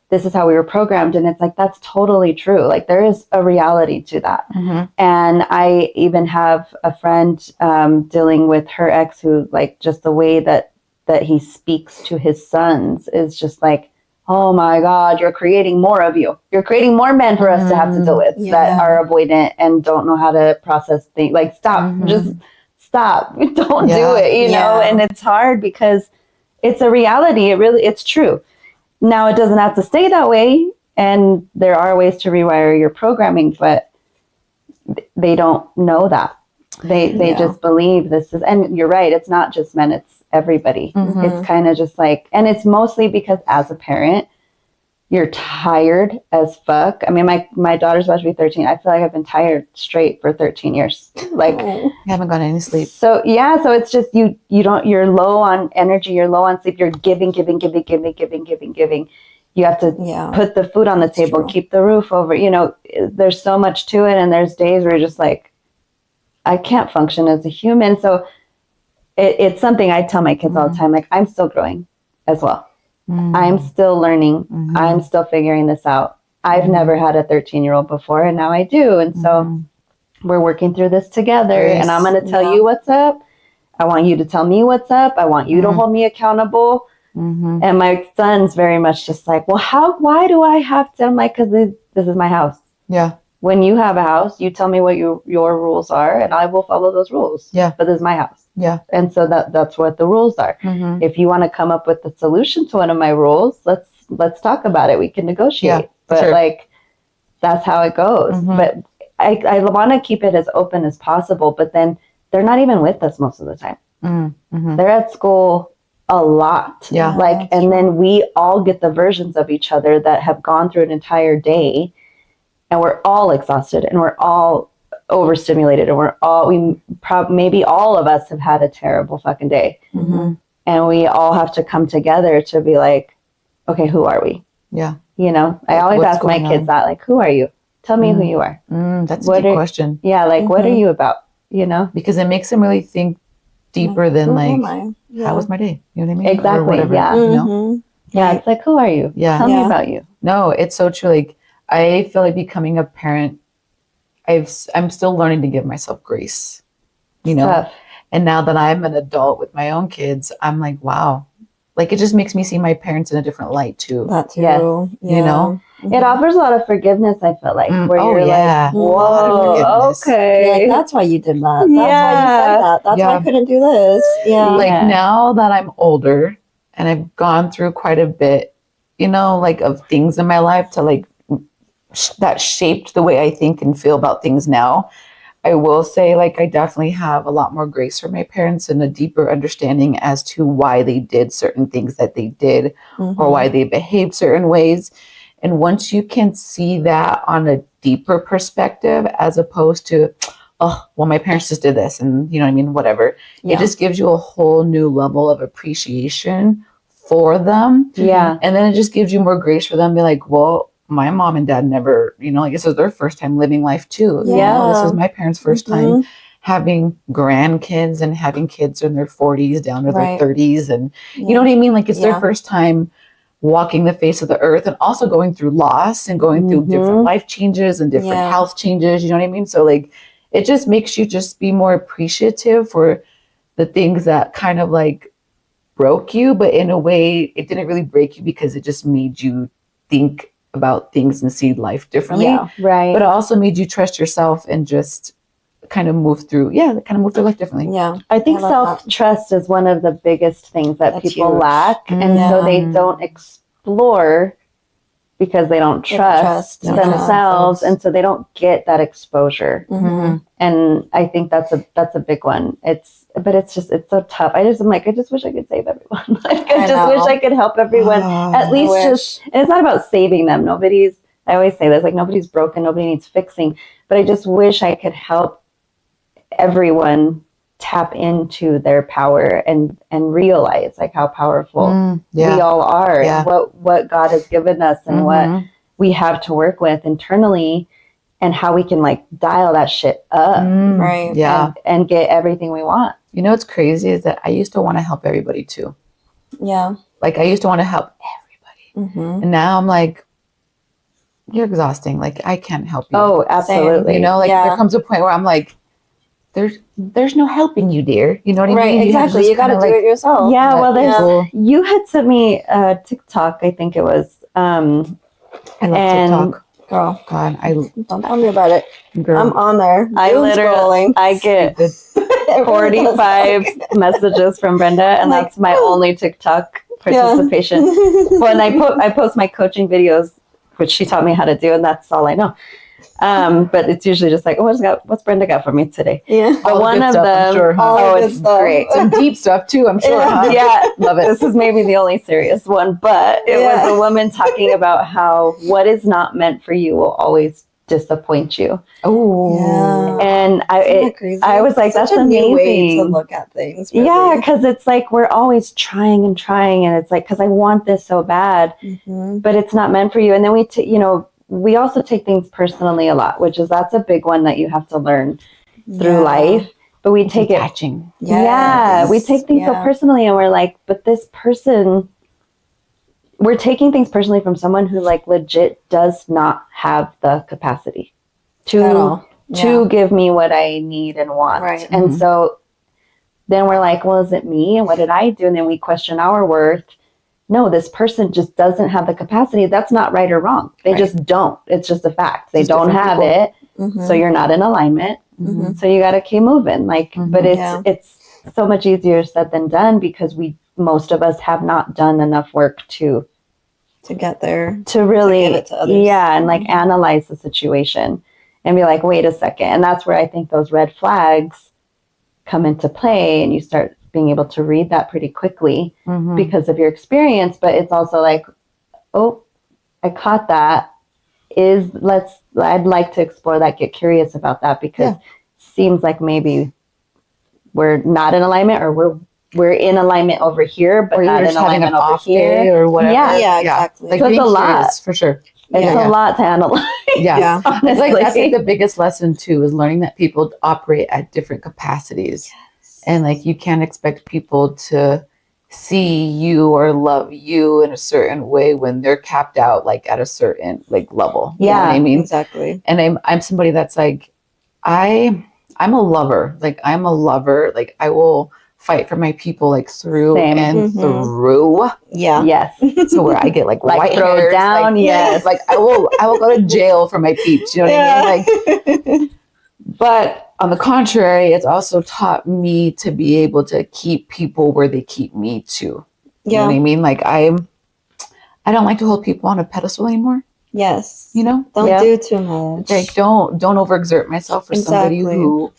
this is how we were programmed. And it's like, that's totally true. Like there is a reality to that. And I even have a friend dealing with her ex who like just the way that he speaks to his sons is just like, oh my God, you're creating more of you. You're creating more men for us to have to deal with that are avoidant and don't know how to process things. Like stop, just stop. Don't do it, you know? And it's hard because it's a reality. It's true. Now it doesn't have to stay that way. And there are ways to rewire your programming, but they don't know that. They just believe this is, and you're right. It's not just men, it's everybody. It's kind of just like, and it's mostly because as a parent, you're tired as fuck. I mean, my daughter's about to be 13. I feel like I've been tired straight for 13 years. Like you haven't gotten any sleep. So so it's just you're low on energy, you're low on sleep, you're giving. You have to put the food on the table, keep the roof over. You know, there's so much to it, and there's days where you're just like, I can't function as a human. So it's something I tell my kids all the time, like, I'm still growing as well. I'm still learning. I'm still figuring this out. I've never had a 13-year-old before, and now I do. And so we're working through this together, and I'm going to tell you what's up. I want you to tell me what's up. I want you to hold me accountable. And my son's very much just like, well, why do I have to? I'm like, because this is my house. Yeah. When you have a house, you tell me what your rules are, and I will follow those rules. Yeah. But this is my house. Yeah. And so that's what the rules are. If you want to come up with a solution to one of my rules, let's talk about it. We can negotiate. Yeah, but like, that's how it goes. But I want to keep it as open as possible. But then they're not even with us most of the time. They're at school a lot. Yeah. Like, and then we all get the versions of each other that have gone through an entire day, and we're all exhausted, and we're all overstimulated, and maybe all of us have had a terrible fucking day. And we all have to come together to be like, okay, who are we? Yeah. You know, I always ask my kids that, like, who are you? Tell me who you are. That's a good question. Yeah. Like, what are you about? You know, because it makes them really think deeper than Who like, am I? Yeah. how was my day? You know what I mean? Exactly, Or whatever, yeah. you know? Mhm. Yeah, it's like, who are you? Yeah. Tell me Yeah. about you. No, it's so true. Like, I feel like becoming a parent, I'm still learning to give myself grace, you know? Tough. And now that I'm an adult with my own kids, I'm like, wow. Like, it just makes me see my parents in a different light too. That too. Yes. Yeah. You know? It offers a lot of forgiveness, I feel like, where Oh, you're yeah. like, A lot of whoa, forgiveness. You're okay. like, that's why you did that. That's why you Yeah. said that. That's why I Yeah. couldn't do this. Yeah. Like, Yeah. now that I'm older and I've gone through quite a bit, you know, like of things in my life to like that shaped the way I think and feel about things now. I will say, like, I definitely have a lot more grace for my parents and a deeper understanding as to why they did certain things that they did or why they behaved certain ways. And once you can see that on a deeper perspective, as opposed to, oh, well, my parents just did this and, you know what I mean, whatever, Yeah. it just gives you a whole new level of appreciation for them. Yeah. And then it just gives you more grace for them. Be like, well, my mom and dad never, you know, like this was their first time living life too. You know, this is my parents' first time having grandkids and having kids in their 40s down to their 30s. And you know what I mean? Like it's their first time walking the face of the earth and also going through loss and going through different life changes and different health changes. You know what I mean? So like, it just makes you just be more appreciative for the things that kind of like broke you, but in a way it didn't really break you because it just made you think about things and see life differently. Yeah. Right. But it also made you trust yourself and just kind of move through life differently. Yeah. I think self-trust is one of the biggest things that people lack. And so they don't explore because they don't trust themselves. And so they don't get that exposure. And I think that's a big one. It's so tough. I'm like, I just wish I could save everyone. Like, I just wish I could help everyone. At least and it's not about saving them. I always say this, like nobody's broken, nobody needs fixing. But I just wish I could help everyone tap into their power and realize like how powerful we all are and what God has given us and what we have to work with internally and how we can like dial that shit up and get everything we want. You know what's crazy is that I used to want to help everybody too. Yeah. Like I used to want to help everybody. And now I'm like, you're exhausting. Like I can't help you. Oh, absolutely. You know, like there comes a point where I'm like, there's no helping you, dear. You know what I mean? Right, exactly. You got to do it yourself. Yeah, well, you had sent me a TikTok, I think it was. I love TikTok. Girl, God, don't tell me about it. Girl. I'm on there. I get 45 messages from Brenda, and like, that's my only TikTok participation. Well, and I post my coaching videos, which she taught me how to do, and that's all I know. But it's usually just like, what's Brenda got for me today? Yeah. But one of them, it's great. Some deep stuff too, I'm sure. Yeah. Love it. This is maybe the only serious one, but it was a woman talking about how what is not meant for you will always disappoint you. Oh. Yeah. And I was like, that's amazing. New way to look at things. Really. Yeah, because it's like we're always trying, and it's like, because I want this so bad, but it's not meant for you. And then we also take things personally a lot, that's a big one that you have to learn through life. But we take Attaching. we take things so personally, and we're like, but this person, we're taking things personally from someone who like legit does not have the capacity to give me what I need and want. Right. And so then we're like, well, is it me? And what did I do? And then we question our worth. No, this person just doesn't have the capacity. That's not right or wrong. They just don't. It's just a fact. They don't have it. So you're not in alignment. So you got to keep moving. Like, but it's so much easier said than done because most of us have not done enough work to get there, to really, to give it to others. And like analyze the situation and be like, wait a second. And that's where I think those red flags come into play, and you start being able to read that pretty quickly because of your experience. But it's also like, oh, I caught that. I'd like to explore that, get curious about that, because it seems like maybe we're not in alignment, or we're in alignment over here, but not in alignment over here, or whatever. Yeah, exactly. Like, so it's a lot for sure. It's a lot to analyze. Yeah. It's like that's like the biggest lesson too, is learning that people operate at different capacities. And like, you can't expect people to see you or love you in a certain way when they're capped out like at a certain like level. You know what I mean? Exactly. And I'm somebody that's like, I'm a lover. Like, I'm a lover. Like, I will fight for my people like through and through. Yeah. Yes. So where I get like white throw hairs, down. like, Yes. like I will go to jail for my peeps. You know what I mean? Like, but on the contrary, it's also taught me to be able to keep people where they keep me too. You know what I mean? Like, I don't like to hold people on a pedestal anymore. Yes. You know? Don't do too much. Like, don't overexert myself for somebody who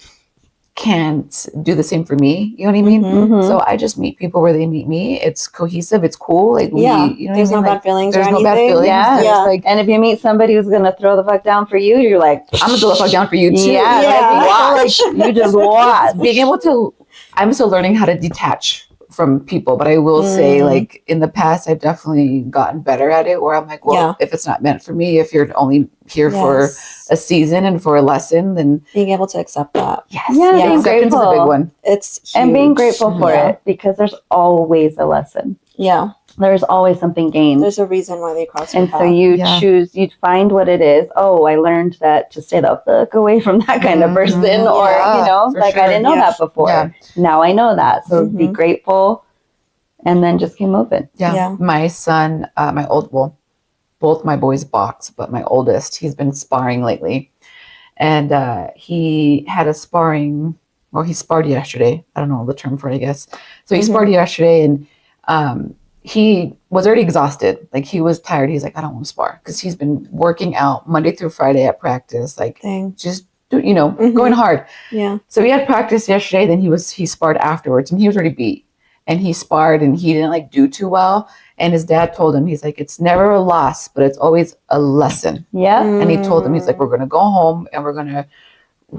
can't do the same for me. You know what I mean? So I just meet people where they meet me. It's cohesive. It's cool. Like, you know, there's no bad feelings. There's or no anything. bad feelings. Yeah. Like, and if you meet somebody who's gonna throw the fuck down for you, you're like, I'm gonna throw the fuck down for you too. Yeah. Watch. You just watch. Being able to, I'm still learning how to detach from people, but I will say, like, in the past, I've definitely gotten better at it. Where I'm like, well, if it's not meant for me, if you're only here for a season and for a lesson, then being able to accept that. Being acceptance is a big one. It's huge. And being grateful for it, because there's always a lesson. Yeah. There's always something gained. There's a reason why they cross your path. So you choose, you find what it is. Oh, I learned that to stay the fuck away from that kind of person, or, you know, like I didn't know that before. Yeah. Now I know that. So be grateful and then just keep moving. Yeah. My son, both my boys box, but my oldest, he's been sparring lately. And he had a sparring, well, he sparred yesterday. I don't know the term for it, I guess. So he sparred yesterday, and he was already exhausted. Like, he was tired. He's like, I don't want to spar, because he's been working out Monday through Friday at practice, like just you know, going hard. Yeah. So we had practice yesterday. Then he sparred afterwards, and he was already beat. And he sparred, and he didn't like do too well. And his dad told him, he's like, it's never a loss, but it's always a lesson. Yeah. And he told him, he's like, we're gonna go home and we're gonna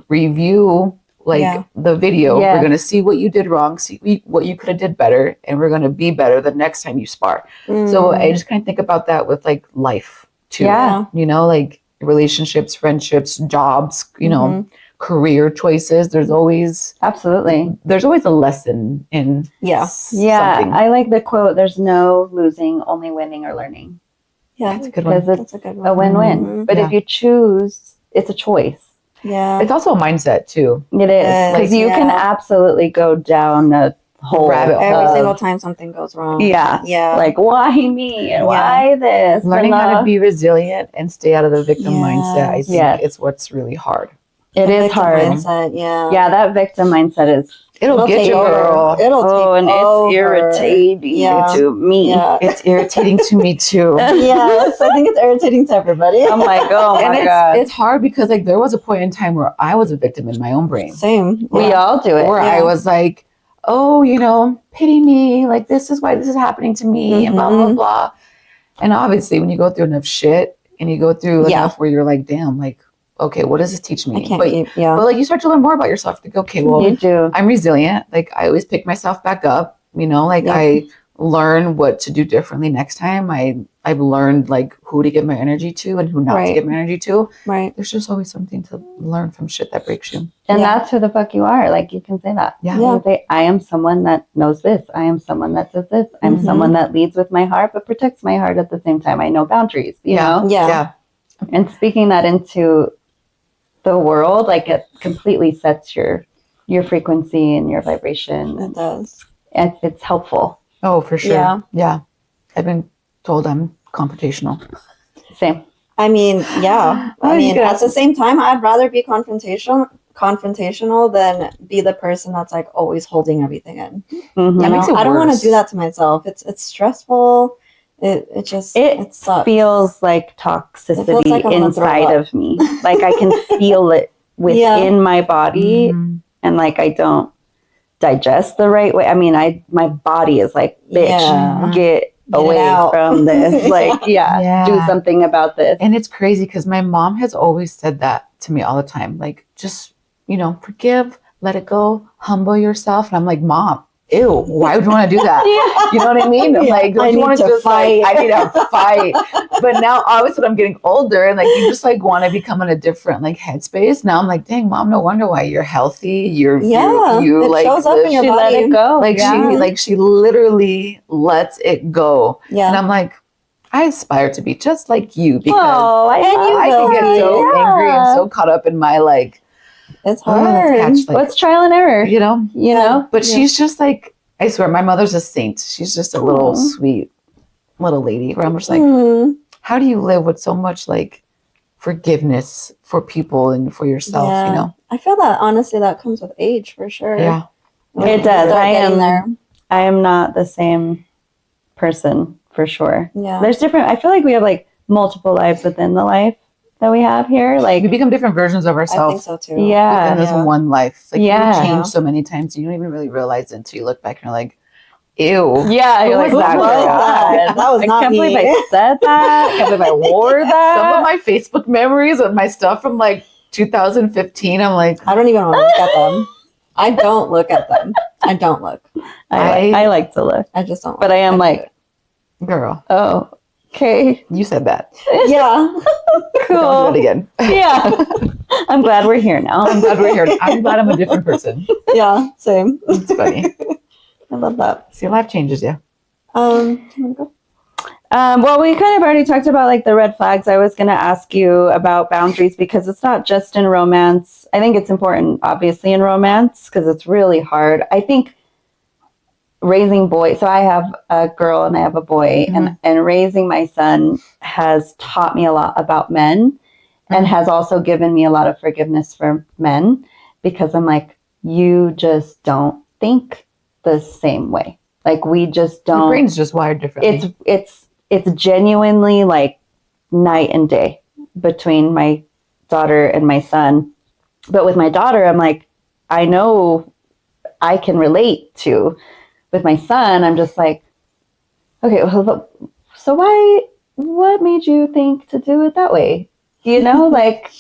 review the video. We're gonna see what you did wrong, see what you could have did better, and we're gonna be better the next time you spar. So I just kind of think about that with like life too. Yeah. You know, like relationships, friendships, jobs, you know, career choices. There's always a lesson in something. I like the quote, there's no losing, only winning or learning. Yeah, that's a good one. Because it's a win-win. But if you choose, it's a choice. Yeah. It's also a mindset too. It is. Because you can absolutely go down a whole rabbit hole. Every single time something goes wrong. Yeah. Like, why me? And why this? Learning how to be resilient and stay out of the victim mindset, I think it's what's really hard. It is hard. Mindset, yeah, that victim mindset is. It'll get you, girl. It's irritating to me. Yeah. It's irritating to me too. Yes, I think it's irritating to everybody. I'm like, oh my God. It's hard because like there was a point in time where I was a victim in my own brain. Same. We all do it. Where I was like, oh, you know, pity me. Like, this is why this is happening to me and blah, blah, blah. And obviously when you go through enough shit and you go through enough where you're like, damn, like, okay, what does this teach me? But like you start to learn more about yourself. Like, okay, well, I'm resilient. Like, I always pick myself back up. You know, like I learn what to do differently next time. I've learned like who to give my energy to and who not to give my energy to. Right. There's just always something to learn from shit that breaks you. And that's who the fuck you are. Like, you can say that. Yeah. You can say, I am someone that knows this. I am someone that does this. I'm someone that leads with my heart, but protects my heart at the same time. I know boundaries, you know? Yeah. And speaking that into the world, like, it completely sets your frequency and your vibration. It does. And it's helpful. Oh, for sure. Yeah. Yeah. I've been told I'm confrontational. Same. I mean, yeah. I mean, at the same time, I'd rather be confrontational than be the person that's like always holding everything in. That makes it I don't want to worse. do that to myself. It's stressful. It sucks. Feels like toxicity feels like I'm gonna throw inside up. of me. Like, I can feel it within my body, and like I don't digest the right way. I mean, my body is like, bitch, get away from this. Like, do something about this. And it's crazy because my mom has always said that to me all the time. Like, just, you know, forgive, let it go, humble yourself. And I'm like, Mom, ew, why would you want to do that? You know what I mean? I'm like, don't you want to just fight? Like, I need to fight. But now, obviously, I'm getting older, and like, you just like want to become in a different like headspace. Now I'm like, dang, mom, no wonder why you're healthy. You it like shows up in your she body. let it go. Like she literally lets it go. Yeah. And I'm like, I aspire to be just like you because I can get so angry and so caught up in my like. It's hard. What's trial and error? You know? You know? But she's just like, I swear, my mother's a saint. She's just a little sweet little lady where I'm just like, how do you live with so much like forgiveness for people and for yourself, you know? I feel that honestly that comes with age for sure. Yeah. It does. I am not the same person for sure. Yeah. There's different, I feel like we have like multiple lives within the life that we have here. Like we become different versions of ourselves. I think so too. Yeah. Within this one life. Like you Yeah. change so many times you don't even really realize it until you look back and you're like, ew. Yeah, you're like, that was not I can't me. believe I said that. I can't believe I wore that. Some of my Facebook memories of my stuff from like 2015, I'm like, I don't even want to look at them. I don't look at them. I don't look. I like to look. I just don't. But I am like, girl. oh, okay. You said that. Yeah. Cool. Don't do it again. Yeah. I'm glad we're here now. I'm glad we're here. I'm glad I'm a different person. Yeah. Same. It's funny. I love that. See, life changes you. You want to go? Well, we kind of already talked about like the red flags. I was going to ask you about boundaries because it's not just in romance. I think it's important, obviously, in romance because it's really hard. I think raising boys. So I have a girl and I have a boy, and raising my son has taught me a lot about men and has also given me a lot of forgiveness for men because I'm like, you just don't think the same way. Like we just don't. Your brain's just wired differently. It's genuinely like night and day between my daughter and my son. But with my daughter, I'm like, I know I can relate to. With my son, I'm just like, okay, well, so what made you think to do it that way? You know, like.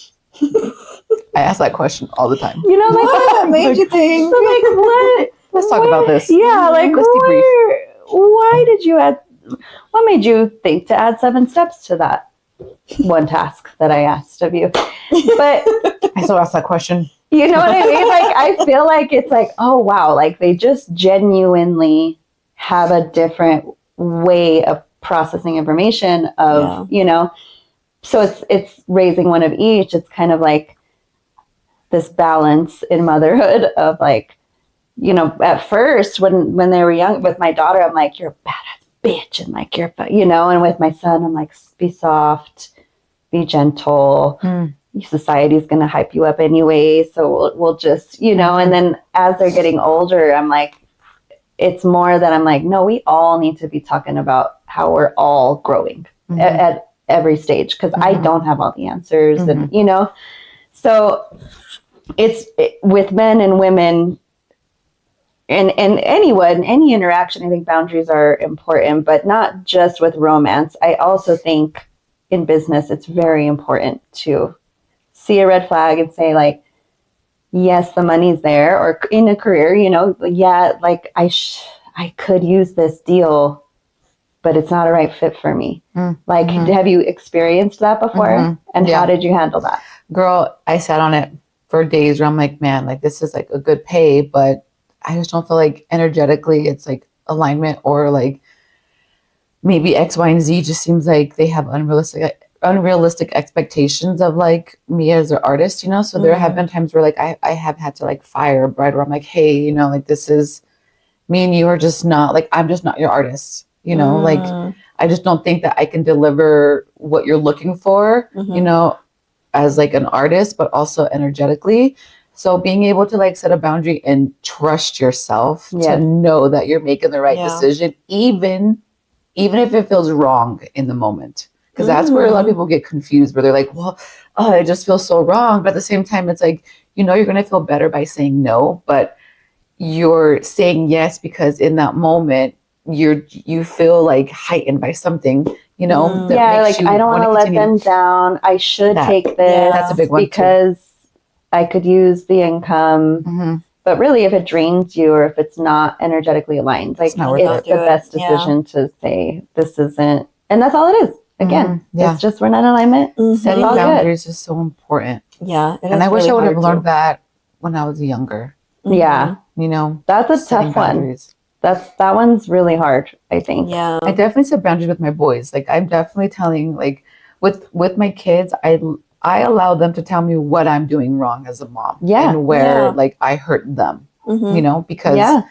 I ask that question all the time. You know, like. What made you think? So like, what? Let's talk about this. Yeah, like, let's debrief. Why did you add? What made you think to add 7 steps to that one task that I asked of you? But I still ask that question. you know what I mean? Like, I feel like it's like, oh wow, like they just genuinely have a different way of processing information. You know, so it's raising one of each. It's kind of like this balance in motherhood of like. You know, at first when they were young with my daughter, I'm like, you're a badass bitch. And like, you're, you know, and with my son, I'm like, be soft, be gentle. Society's going to hype you up anyway. So we'll just, you know, and then as they're getting older, I'm like, it's more that I'm like, no, we all need to be talking about how we're all growing at every stage. Cause I don't have all the answers and, you know, so with men and women, and anyone, any interaction, I think boundaries are important, but not just with romance. I also think in business, it's very important to see a red flag and say like, yes, the money's there, or in a career, you know, yeah, like I could use this deal, but it's not a right fit for me. Like, have you experienced that before? And how did you handle that? Girl, I sat on it for days where I'm like, man, like this is like a good pay, but I just don't feel like energetically it's like alignment, or like maybe X, Y, and Z just seems like they have unrealistic expectations of like me as an artist, you know? So there have been times where like I have had to like fire a bride where I'm like, hey, you know, like this is me and you are just not like, I'm just not your artist, you know? Like I just don't think that I can deliver what you're looking for, you know, as like an artist, but also energetically. So being able to like set a boundary and trust yourself to know that you're making the right decision, even if it feels wrong in the moment. Because that's where a lot of people get confused, where they're like, well, oh, it just feels so wrong. But at the same time, it's like, you know, you're going to feel better by saying no, but you're saying yes because in that moment, you feel like heightened by something, you know? Yeah, like I don't want to let them down. I should take this. That's a big one because I could use the income, But really, if it drains you or if it's not energetically aligned, like it's the best decision to say this isn't, and that's all it is. Again, it's just we're not in alignment. Setting boundaries is so important. Yeah, and I wish I would have learned that when I was younger. Yeah, you know, that's a tough one. That one's really hard, I think. Yeah, I definitely set boundaries with my boys. Like I'm definitely telling, like with my kids, I allow them to tell me what I'm doing wrong as a mom. Yeah, and where like I hurt them. You know, because I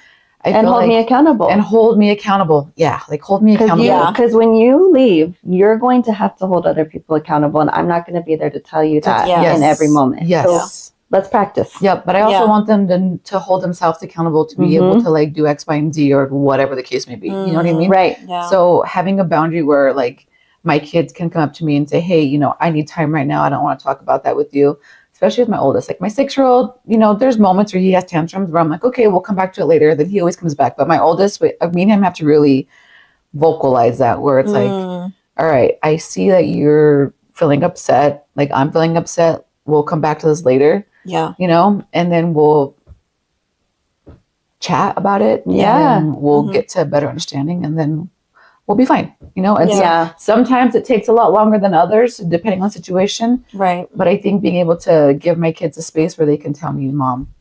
and hold me accountable. And hold me accountable. Yeah, like hold me accountable. Because when you leave, you're going to have to hold other people accountable, and I'm not going to be there to tell you that in every moment. Yes. So let's practice. Yeah, but I also want them to hold themselves accountable to be able to like do X, Y, and Z or whatever the case may be. You know what I mean? Right. Yeah. So having a boundary where like my kids can come up to me and say, hey, you know, I need time right now. I don't want to talk about that with you. Especially with my oldest, like my 6-year-old, you know, there's moments where he has tantrums where I'm like, okay, we'll come back to it later. Then he always comes back. But my oldest, me and him have to really vocalize that where it's like, all right, I see that you're feeling upset. Like I'm feeling upset. We'll come back to this later. Yeah. You know, and then we'll chat about it. Yeah. And we'll get to a better understanding and then we'll be fine, you know? And so sometimes it takes a lot longer than others, depending on the situation. Right. But I think being able to give my kids a space where they can tell me, Mom,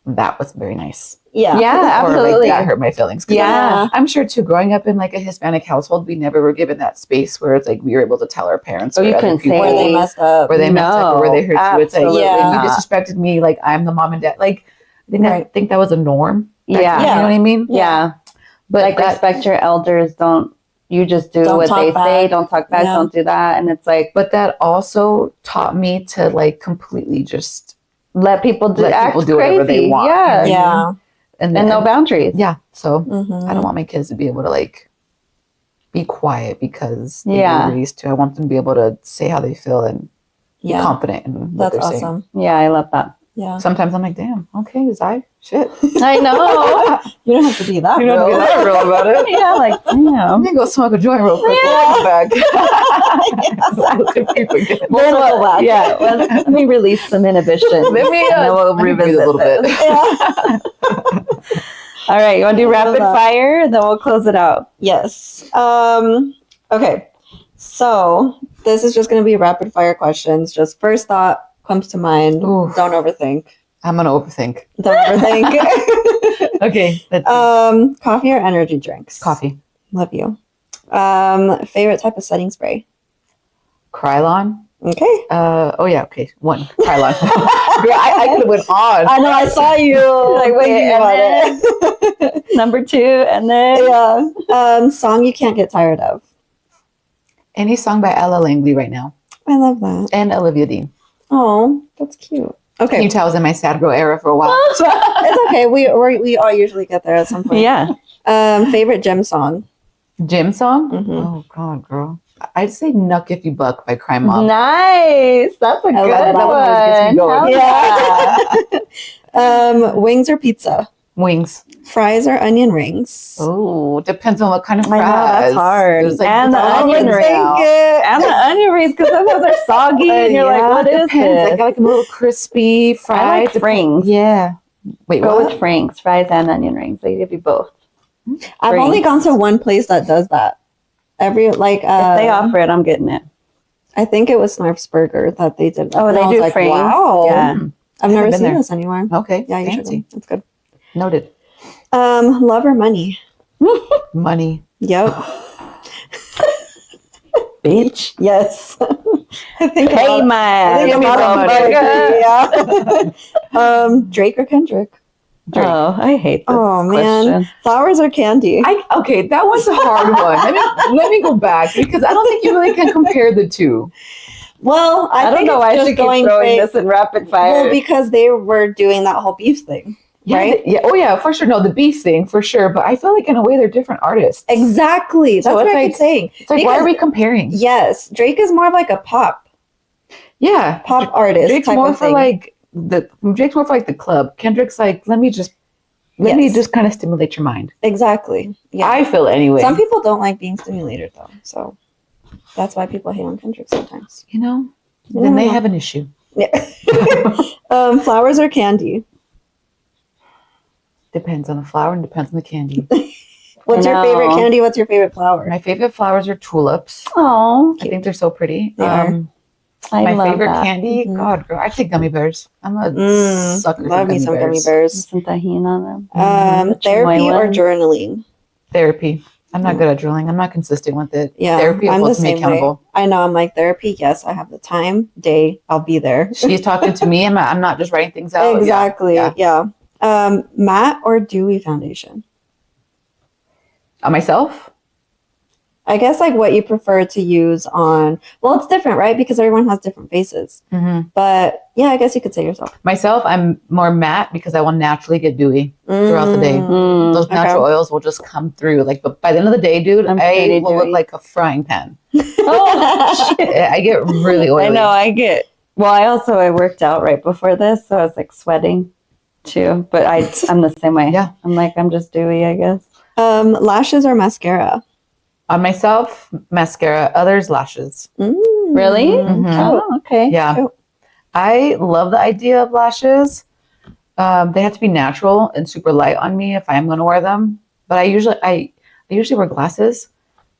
that was very nice. Yeah. Yeah, absolutely. Or like that hurt my feelings. Yeah. I'm sure too, growing up in like a Hispanic household, we never were given that space where it's like we were able to tell our parents you can say where they messed up. Where they messed up or where they hurt you. It's like, you disrespected me, like I'm the mom and dad. Like I think that was a norm. Yeah. You know what I mean? Yeah. But like respect your elders, you just do what they say, don't talk back, don't do that. And it's like, but that also taught me to like completely just let people do whatever they want. Yeah. Yeah. And no boundaries. Yeah. So I don't want my kids to be able to like be quiet because they were raised to. I want them to be able to say how they feel and be confident in what they're saying. Yeah, I love that. Yeah. Sometimes I'm like, damn, okay, shit. I know. You don't have to be that real. Real about it. Yeah, like, damn. I'm going to go smoke a joint real quick. Come back. We'll circle back. Yeah. Let me release some inhibition. And then we'll revisit a little bit. Yeah. All right. You want to do rapid fire? And then we'll close it out. Yes. Okay. So this is just going to be rapid fire questions. Just first thought comes to mind. Ooh. Don't overthink. I'm gonna overthink. Don't overthink. Okay. Coffee or energy drinks? Coffee. Love you. Favorite type of setting spray? Krylon. Okay. Okay. 1. Krylon. I could have went on. I know. I saw you like waiting about it. Number 2, and then song you can't get tired of. Any song by Ella Langley right now. I love that. And Olivia Dean. Oh, that's cute. Okay. You tell I was in my sad girl era for a while. It's okay. We all usually get there at some point. Yeah. Favorite gym song? Gym song? Mm-hmm. Oh God, girl. I'd say "Nuck If You Buck" by Crime Mob. Nice. That's a good one. Yeah. Wings or pizza? Wings. Fries or onion rings? Oh, depends on what kind of fries. I know, that's hard. Like, and the onion rings. And the onion rings, because sometimes they're soggy and you're like, what is this? I got like a little crispy fries. I like Frings. Yeah. Wait, Go what? with Frings, fries and onion rings. They give you both. I've only gone to one place that does that. If they offer it, I'm getting it. I think it was Snarf's Burger that they did that. Oh, they do like, Frings. Wow. Yeah. I've never seen this anywhere. Okay. Yeah, you should. That's good. Noted. Love or money? Money. Yep. Bitch. Yes. I think hey, man. Yeah. Drake or Kendrick? Drake. Oh, I hate this question. Man. Flowers or candy? Okay, that one's a hard one. Let me go back because I don't think you really can compare the two. Well, I don't know why I should keep throwing this in rapid fire. Well, because they were doing that whole beef thing. Yeah, right? Yeah. Oh, yeah, for sure. No, the beef thing, for sure. But I feel like in a way they're different artists. Exactly. That's what I keep saying. It's like, why are we comparing? Yes. Drake is more of like a pop. Yeah. Pop artist. Drake's more for like the club. Kendrick's like, let me just kind of stimulate your mind. Exactly. Yeah. I feel anyway. Some people don't like being stimulated though. So that's why people hate on Kendrick sometimes. Then they have an issue. Yeah. Flowers or candy? Depends on the flower and depends on the candy. What's your favorite candy? What's your favorite flower? My favorite flowers are tulips. Oh, I think they're so pretty. I my love favorite that. candy, Mhm. God, girl, I take gummy bears. I'm a sucker for Love me some gummy bears. Some tahini on them. Therapy chamoy or ones. journaling? Therapy. I'm not good at drilling. I'm not consistent with it. Yeah, Therapy I'm the holds me same way. accountable. I know. I'm like therapy. Yes, I have the time, day. I'll be there. She's talking to me. I'm not just writing things out. Exactly. Yeah. Matte or dewy foundation? On myself? I guess like what you prefer to use on. Well, it's different, right? Because everyone has different faces. Mm-hmm. But yeah, I guess you could say yourself. Myself, I'm more matte because I will naturally get dewy throughout the day. Those natural oils will just come through. Like, but by the end of the day, dude, I will look like a frying pan. Oh, shit. I get really oily. I know. I worked out right before this, so I was like sweating too. But I'm the same way. Yeah. I'm just dewy, I guess. Lashes or mascara? On myself, mascara. Others, lashes. Really? Mhm. Oh, okay. Yeah. Cute. I love the idea of lashes. They have to be natural and super light on me if I am going to wear them. But I usually wear glasses.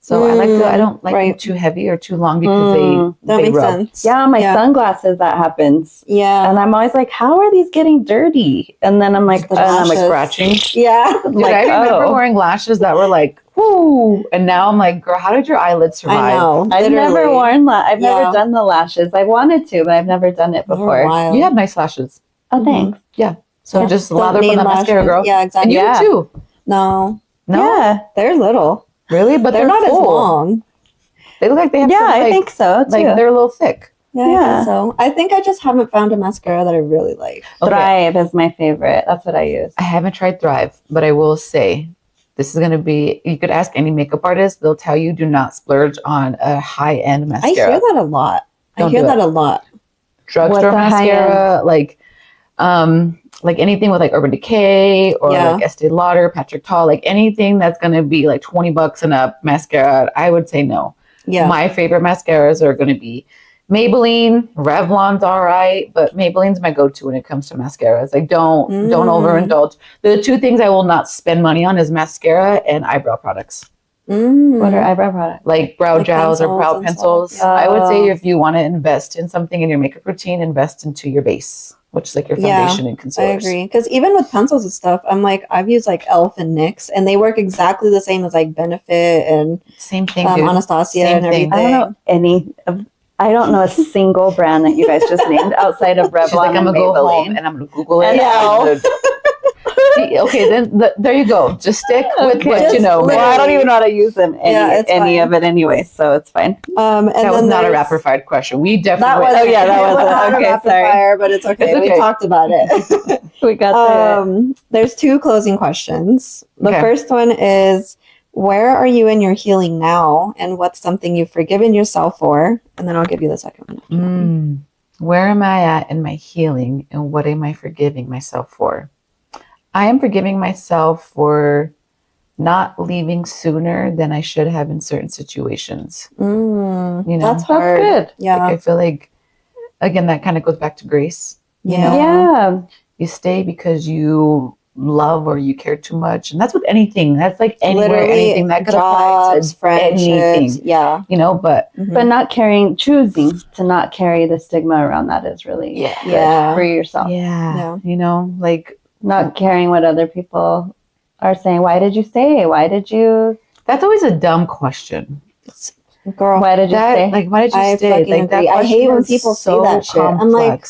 So I don't like them too heavy or too long because That they makes rub. sense. Yeah, my sunglasses, that happens. Yeah. And I'm always like, how are these getting dirty? And then I'm like, The I'm like lashes. scratching. Yeah. Dude, I remember wearing lashes that were like, whoo. And now I'm like, girl, how did your eyelids survive? I know. I've never worn I've never Yeah. done the lashes. I wanted to, but I've never done it They're before. wild. You have nice lashes. Oh, thanks. Yeah. So Yeah. just Don't lather up need on that mascara, lashes. girl. Yeah, exactly. And you too. No. No? Yeah. They're little. Really? But They're not as full. long. They look like they have some, I think so too. like they're a little thick. Yeah, I think so. I think I just haven't found a mascara that I really like. Okay. Thrive is my favorite. That's what I use. I haven't tried Thrive, but I will say this is going to be, you could ask any makeup artist. They'll tell you do not splurge on a high-end mascara. I hear that a lot. Don't I hear do that it. a lot. Drugstore mascara, like anything with like Urban Decay or like Estee Lauder, Patrick Ta, like anything that's going to be like $20 and up mascara, I would say no. Yeah. My favorite mascaras are going to be Maybelline, Revlon's all right, but Maybelline's my go-to when it comes to mascaras. Like don't overindulge. The two things I will not spend money on is mascara and eyebrow products. What are eyebrow products? Like brow gels or brow pencils. I would say if you want to invest in something in your makeup routine, invest into your base, which is like your foundation and concealer. I agree. Because even with pencils and stuff, I'm like, I've used like e.l.f. and NYX, and they work exactly the same as like Benefit and same thing, dude. Anastasia Same and everything. I don't know a single brand that you guys just named outside of Revlon. She's like, I'm gonna go home and I'm gonna Google it. See, okay, then there you go. Just stick with what you know. Well, I don't even know how to use them any of it anyway, so it's fine. And that was not a rapid fire question. We definitely. That was okay. Rapid fire, but it's okay. We talked about it. We got there. There's two closing questions. The first one is, where are you in your healing now, and what's something you've forgiven yourself for? And then I'll give you the second one. Where am I at in my healing, and what am I forgiving myself for? I am forgiving myself for not leaving sooner than I should have in certain situations. You know, that's hard. Good. Yeah. Like I feel like, again, that kind of goes back to grace. You know? Yeah. You stay because you love or you care too much. And that's with anything. That's like anywhere, Literally, anything that could apply to friendships. anything. Yeah. You know, but not choosing to not carry the stigma around that is really good for yourself. Yeah. You know, like, not caring what other people are saying. Why did you say? Why did you? That's always a dumb question. Girl, why did you say? Like, why did you stay? Like, that I hate when people say that shit. I'm like,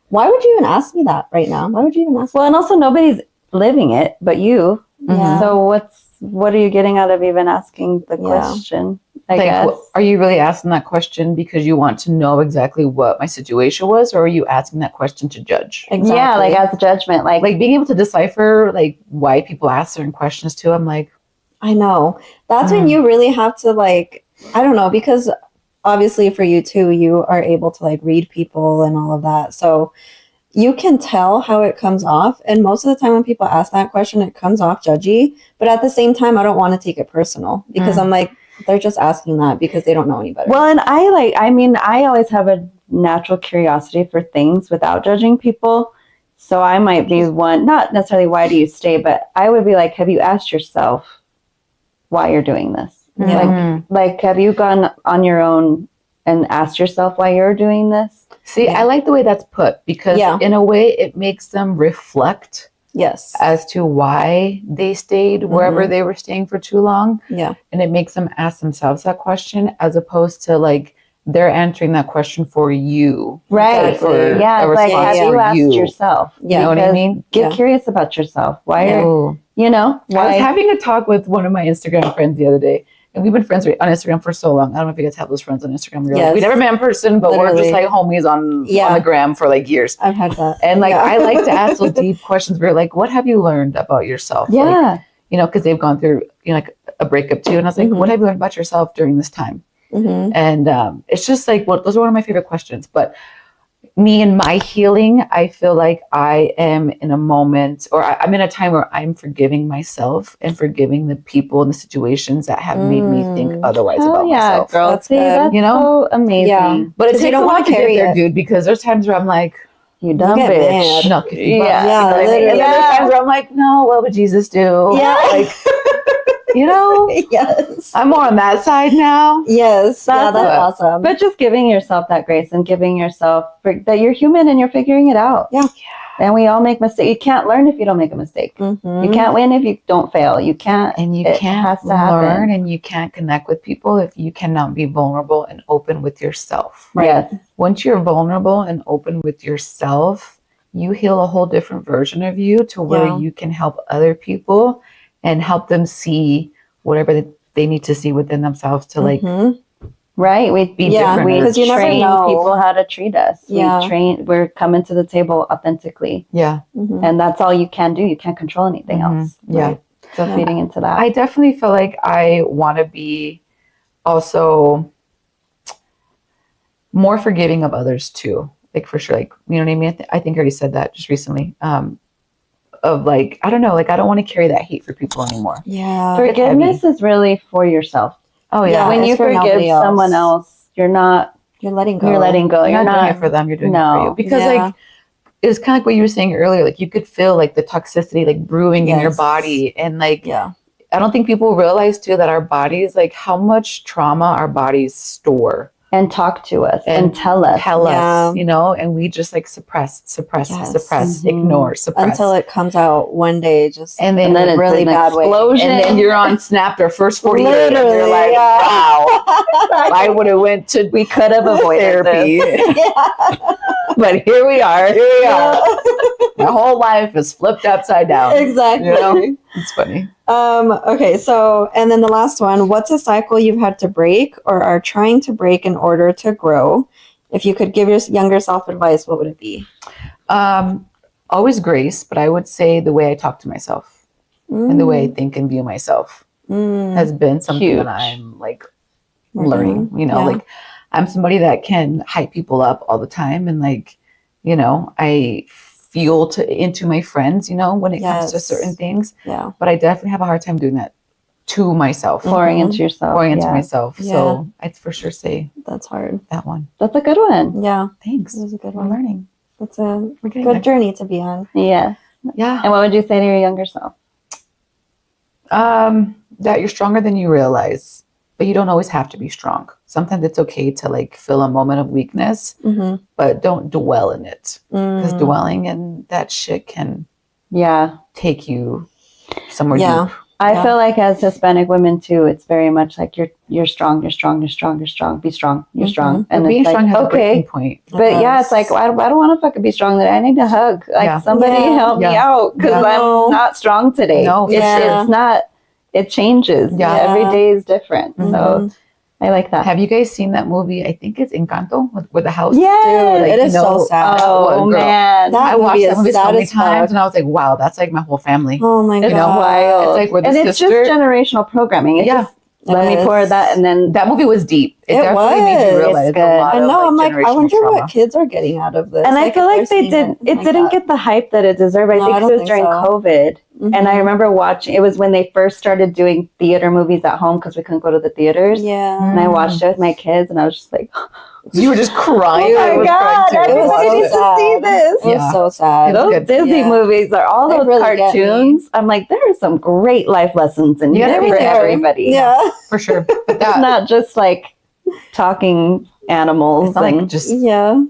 why would you even ask me that right now? Why would you even ask me? Well, and also nobody's living it but you. Yeah. So what are you getting out of even asking the question? I guess. Are you really asking that question because you want to know exactly what my situation was, or are you asking that question to judge? Exactly. Yeah, like as a judgment, like being able to decipher like why people ask certain questions too. I'm like, I know. That's when you really have to like, I don't know, because obviously for you too, you are able to like read people and all of that. So you can tell how it comes off. And most of the time when people ask that question, it comes off judgy. But at the same time, I don't want to take it personal because I'm like, they're just asking that because they don't know any better. Well, and I always have a natural curiosity for things without judging people. So I might be one, not necessarily why do you stay, but I would be like, have you asked yourself why you're doing this? Yeah. Like, have you gone on your own and asked yourself why you're doing this? See, I like the way that's put because in a way it makes them reflect as to why they stayed wherever they were staying for too long. Yeah. And it makes them ask themselves that question as opposed to like they're answering that question for you. Right. For yeah. a It's like, response have you for asked yourself? Yeah. You know what I mean? Get curious about yourself. Why are, I why? was having a talk with one of my Instagram friends the other day. And we've been friends on Instagram for so long. I don't know if you guys have those friends on Instagram. Like, we never met in person, but we're just like homies on the gram for like years. I've had that. And like, I like to ask those deep questions. We're like, what have you learned about yourself? Yeah. Like, you know, because they've gone through, you know, like a breakup too. And I was like, what have you learned about yourself during this time? And it's just like, well, those are one of my favorite questions. But me and my healing, I feel like I am in a moment, or I'm in a time where I'm forgiving myself and forgiving the people and the situations that have made me think otherwise about myself. Girl. That's good. You know, so amazing. Yeah. But it takes a while to get there, dude, because there's times where I'm like, you dumb bitch. No, literally. And then there's times where I'm like, no, what would Jesus do? Yeah. Like, you know, I'm more on that side now. That's awesome. But just giving yourself that grace and giving yourself that you're human and you're figuring it out. Yeah. And we all make mistakes. You can't learn if you don't make a mistake. You can't win if you don't fail. You can't. And you can't learn and you can't connect with people if you cannot be vulnerable and open with yourself. Right. Yes. Once you're vulnerable and open with yourself, you heal a whole different version of you to where you can help other people and help them see whatever they need to see within themselves to like right. We be different. We because you never train know people how to treat us. We're coming to the table authentically. Yeah. And that's all you can do. You can't control anything else. Yeah. Right? So feeding into that. I definitely feel like I want to be also more forgiving of others too. Like for sure. Like, you know what I mean? I think I already said that just recently. Of like, I don't know, like I don't want to carry that hate for people anymore. Yeah. Forgiveness is really for yourself. Oh yeah. When you forgive someone else, you're letting go. You're letting go. You're not doing it for them, you're doing it for you. Because like it was kind of like what you were saying earlier, like you could feel like the toxicity like brewing in your body. And like I don't think people realize too that our bodies, like how much trauma our bodies store. And talk to us and tell us, you know, and we just like suppress, ignore, suppress. Until it comes out one day, just and then in a really bad explosion. And then you're on Snap their first 48 and you're like, wow, I would have went to, we could have avoided therapy. But here we are. My whole life is flipped upside down. Exactly. You know? It's funny. Okay, so, and then the last one, what's a cycle you've had to break or are trying to break in order to grow? If you could give your younger self advice, what would it be? Always grace, but I would say the way I talk to myself and the way I think and view myself has been something that I'm like learning, you know, like I'm somebody that can hype people up all the time. And like, you know, I fuel into my friends, you know, when it comes to certain things. Yeah. But I definitely have a hard time doing that to myself. Pouring into yourself. Pouring into myself. Yeah. So I'd for sure say that's hard. That one. That's a good one. Yeah. Thanks. That's a good We're one. learning. That's a good journey to be on. Yeah. Yeah. And what would you say to your younger self? That you're stronger than you realize, but you don't always have to be strong. Sometimes it's okay to like feel a moment of weakness, but don't dwell in it, because dwelling in that shit can take you somewhere deep. I feel like as Hispanic women too, it's very much like you're strong, be strong, be strong, you're strong. And being it's strong like, has a breaking point. But it's like I don't want to fucking be strong today. I need a hug. Like somebody help me out because I'm not strong today. No, it's not. It changes. Yeah, every day is different. So I like that. Have you guys seen that movie? I think it's Encanto with the house. Yeah, like, it is so sad. Oh man, I watched that movie so many times, and I was like, "Wow, that's like my whole family." Oh my god, it's wild. It's like we're the and it's just generational programming. It's just, let me pour that, and then that movie was deep. It definitely made me realize a lot I know. of, I'm like, I wonder trauma. what kids are getting out of this. And I feel like they did. It didn't get the hype that it deserved. I think it was during COVID. And I remember watching, it was when they first started doing theater movies at home because we couldn't go to the theaters. Yeah. And I watched it with my kids and I was just like, you were just crying. Oh my God, everybody needs to see this. It was so sad. Those Disney movies are all those really cartoons. I'm like, there are some great life lessons in here for everybody. Yeah. For sure. It's not just like talking animals. It's not like just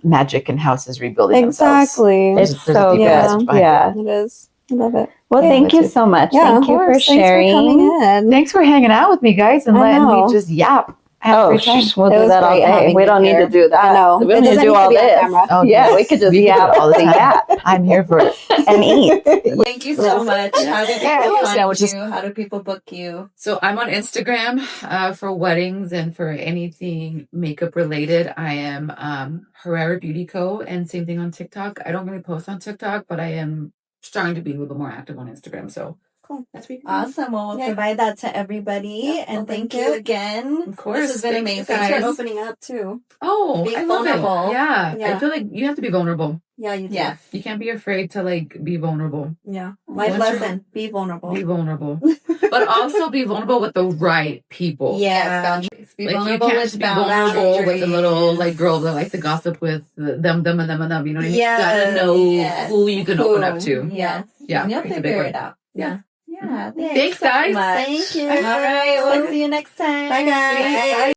magic and houses rebuilding exactly. themselves. It's so good. Yeah. It is. I love it. Well, thank you so much. Thank you for sharing. Thanks for coming in. Thanks for hanging out with me, guys, and letting me just yap. We'll do that all day. We don't need to do that. No, we don't need to do all this. Oh, yeah, we could just yap all the time. I'm here for it. And eat. Thank you so much. How do people find you? How do people book you? So I'm on Instagram for weddings and for anything makeup related. I am Herrera Beauty Co. And same thing on TikTok. I don't really post on TikTok, but I am trying to be a little bit more active on Instagram. So cool. That's awesome. Well, we'll provide that to everybody. And thank you again. Of course. This has been amazing. Thanks for opening up too. Oh, Being I love vulnerable. it. Yeah. I feel like you have to be vulnerable. Yeah, you do. Yeah. You can't be afraid to like be vulnerable. Yeah. Life lesson. Be vulnerable. Be vulnerable. But also be vulnerable with the right people. Yes, boundaries. Be like vulnerable you can't with just be vulnerable with the little like girls that like to gossip with them, and them. You know what I mean? Yeah. You gotta know who you can open up to. Yes. Yeah. And you'll figure it out. Yeah. Yeah. Thanks, guys. Thank you. All right. We'll see you next time. Bye, guys. Bye.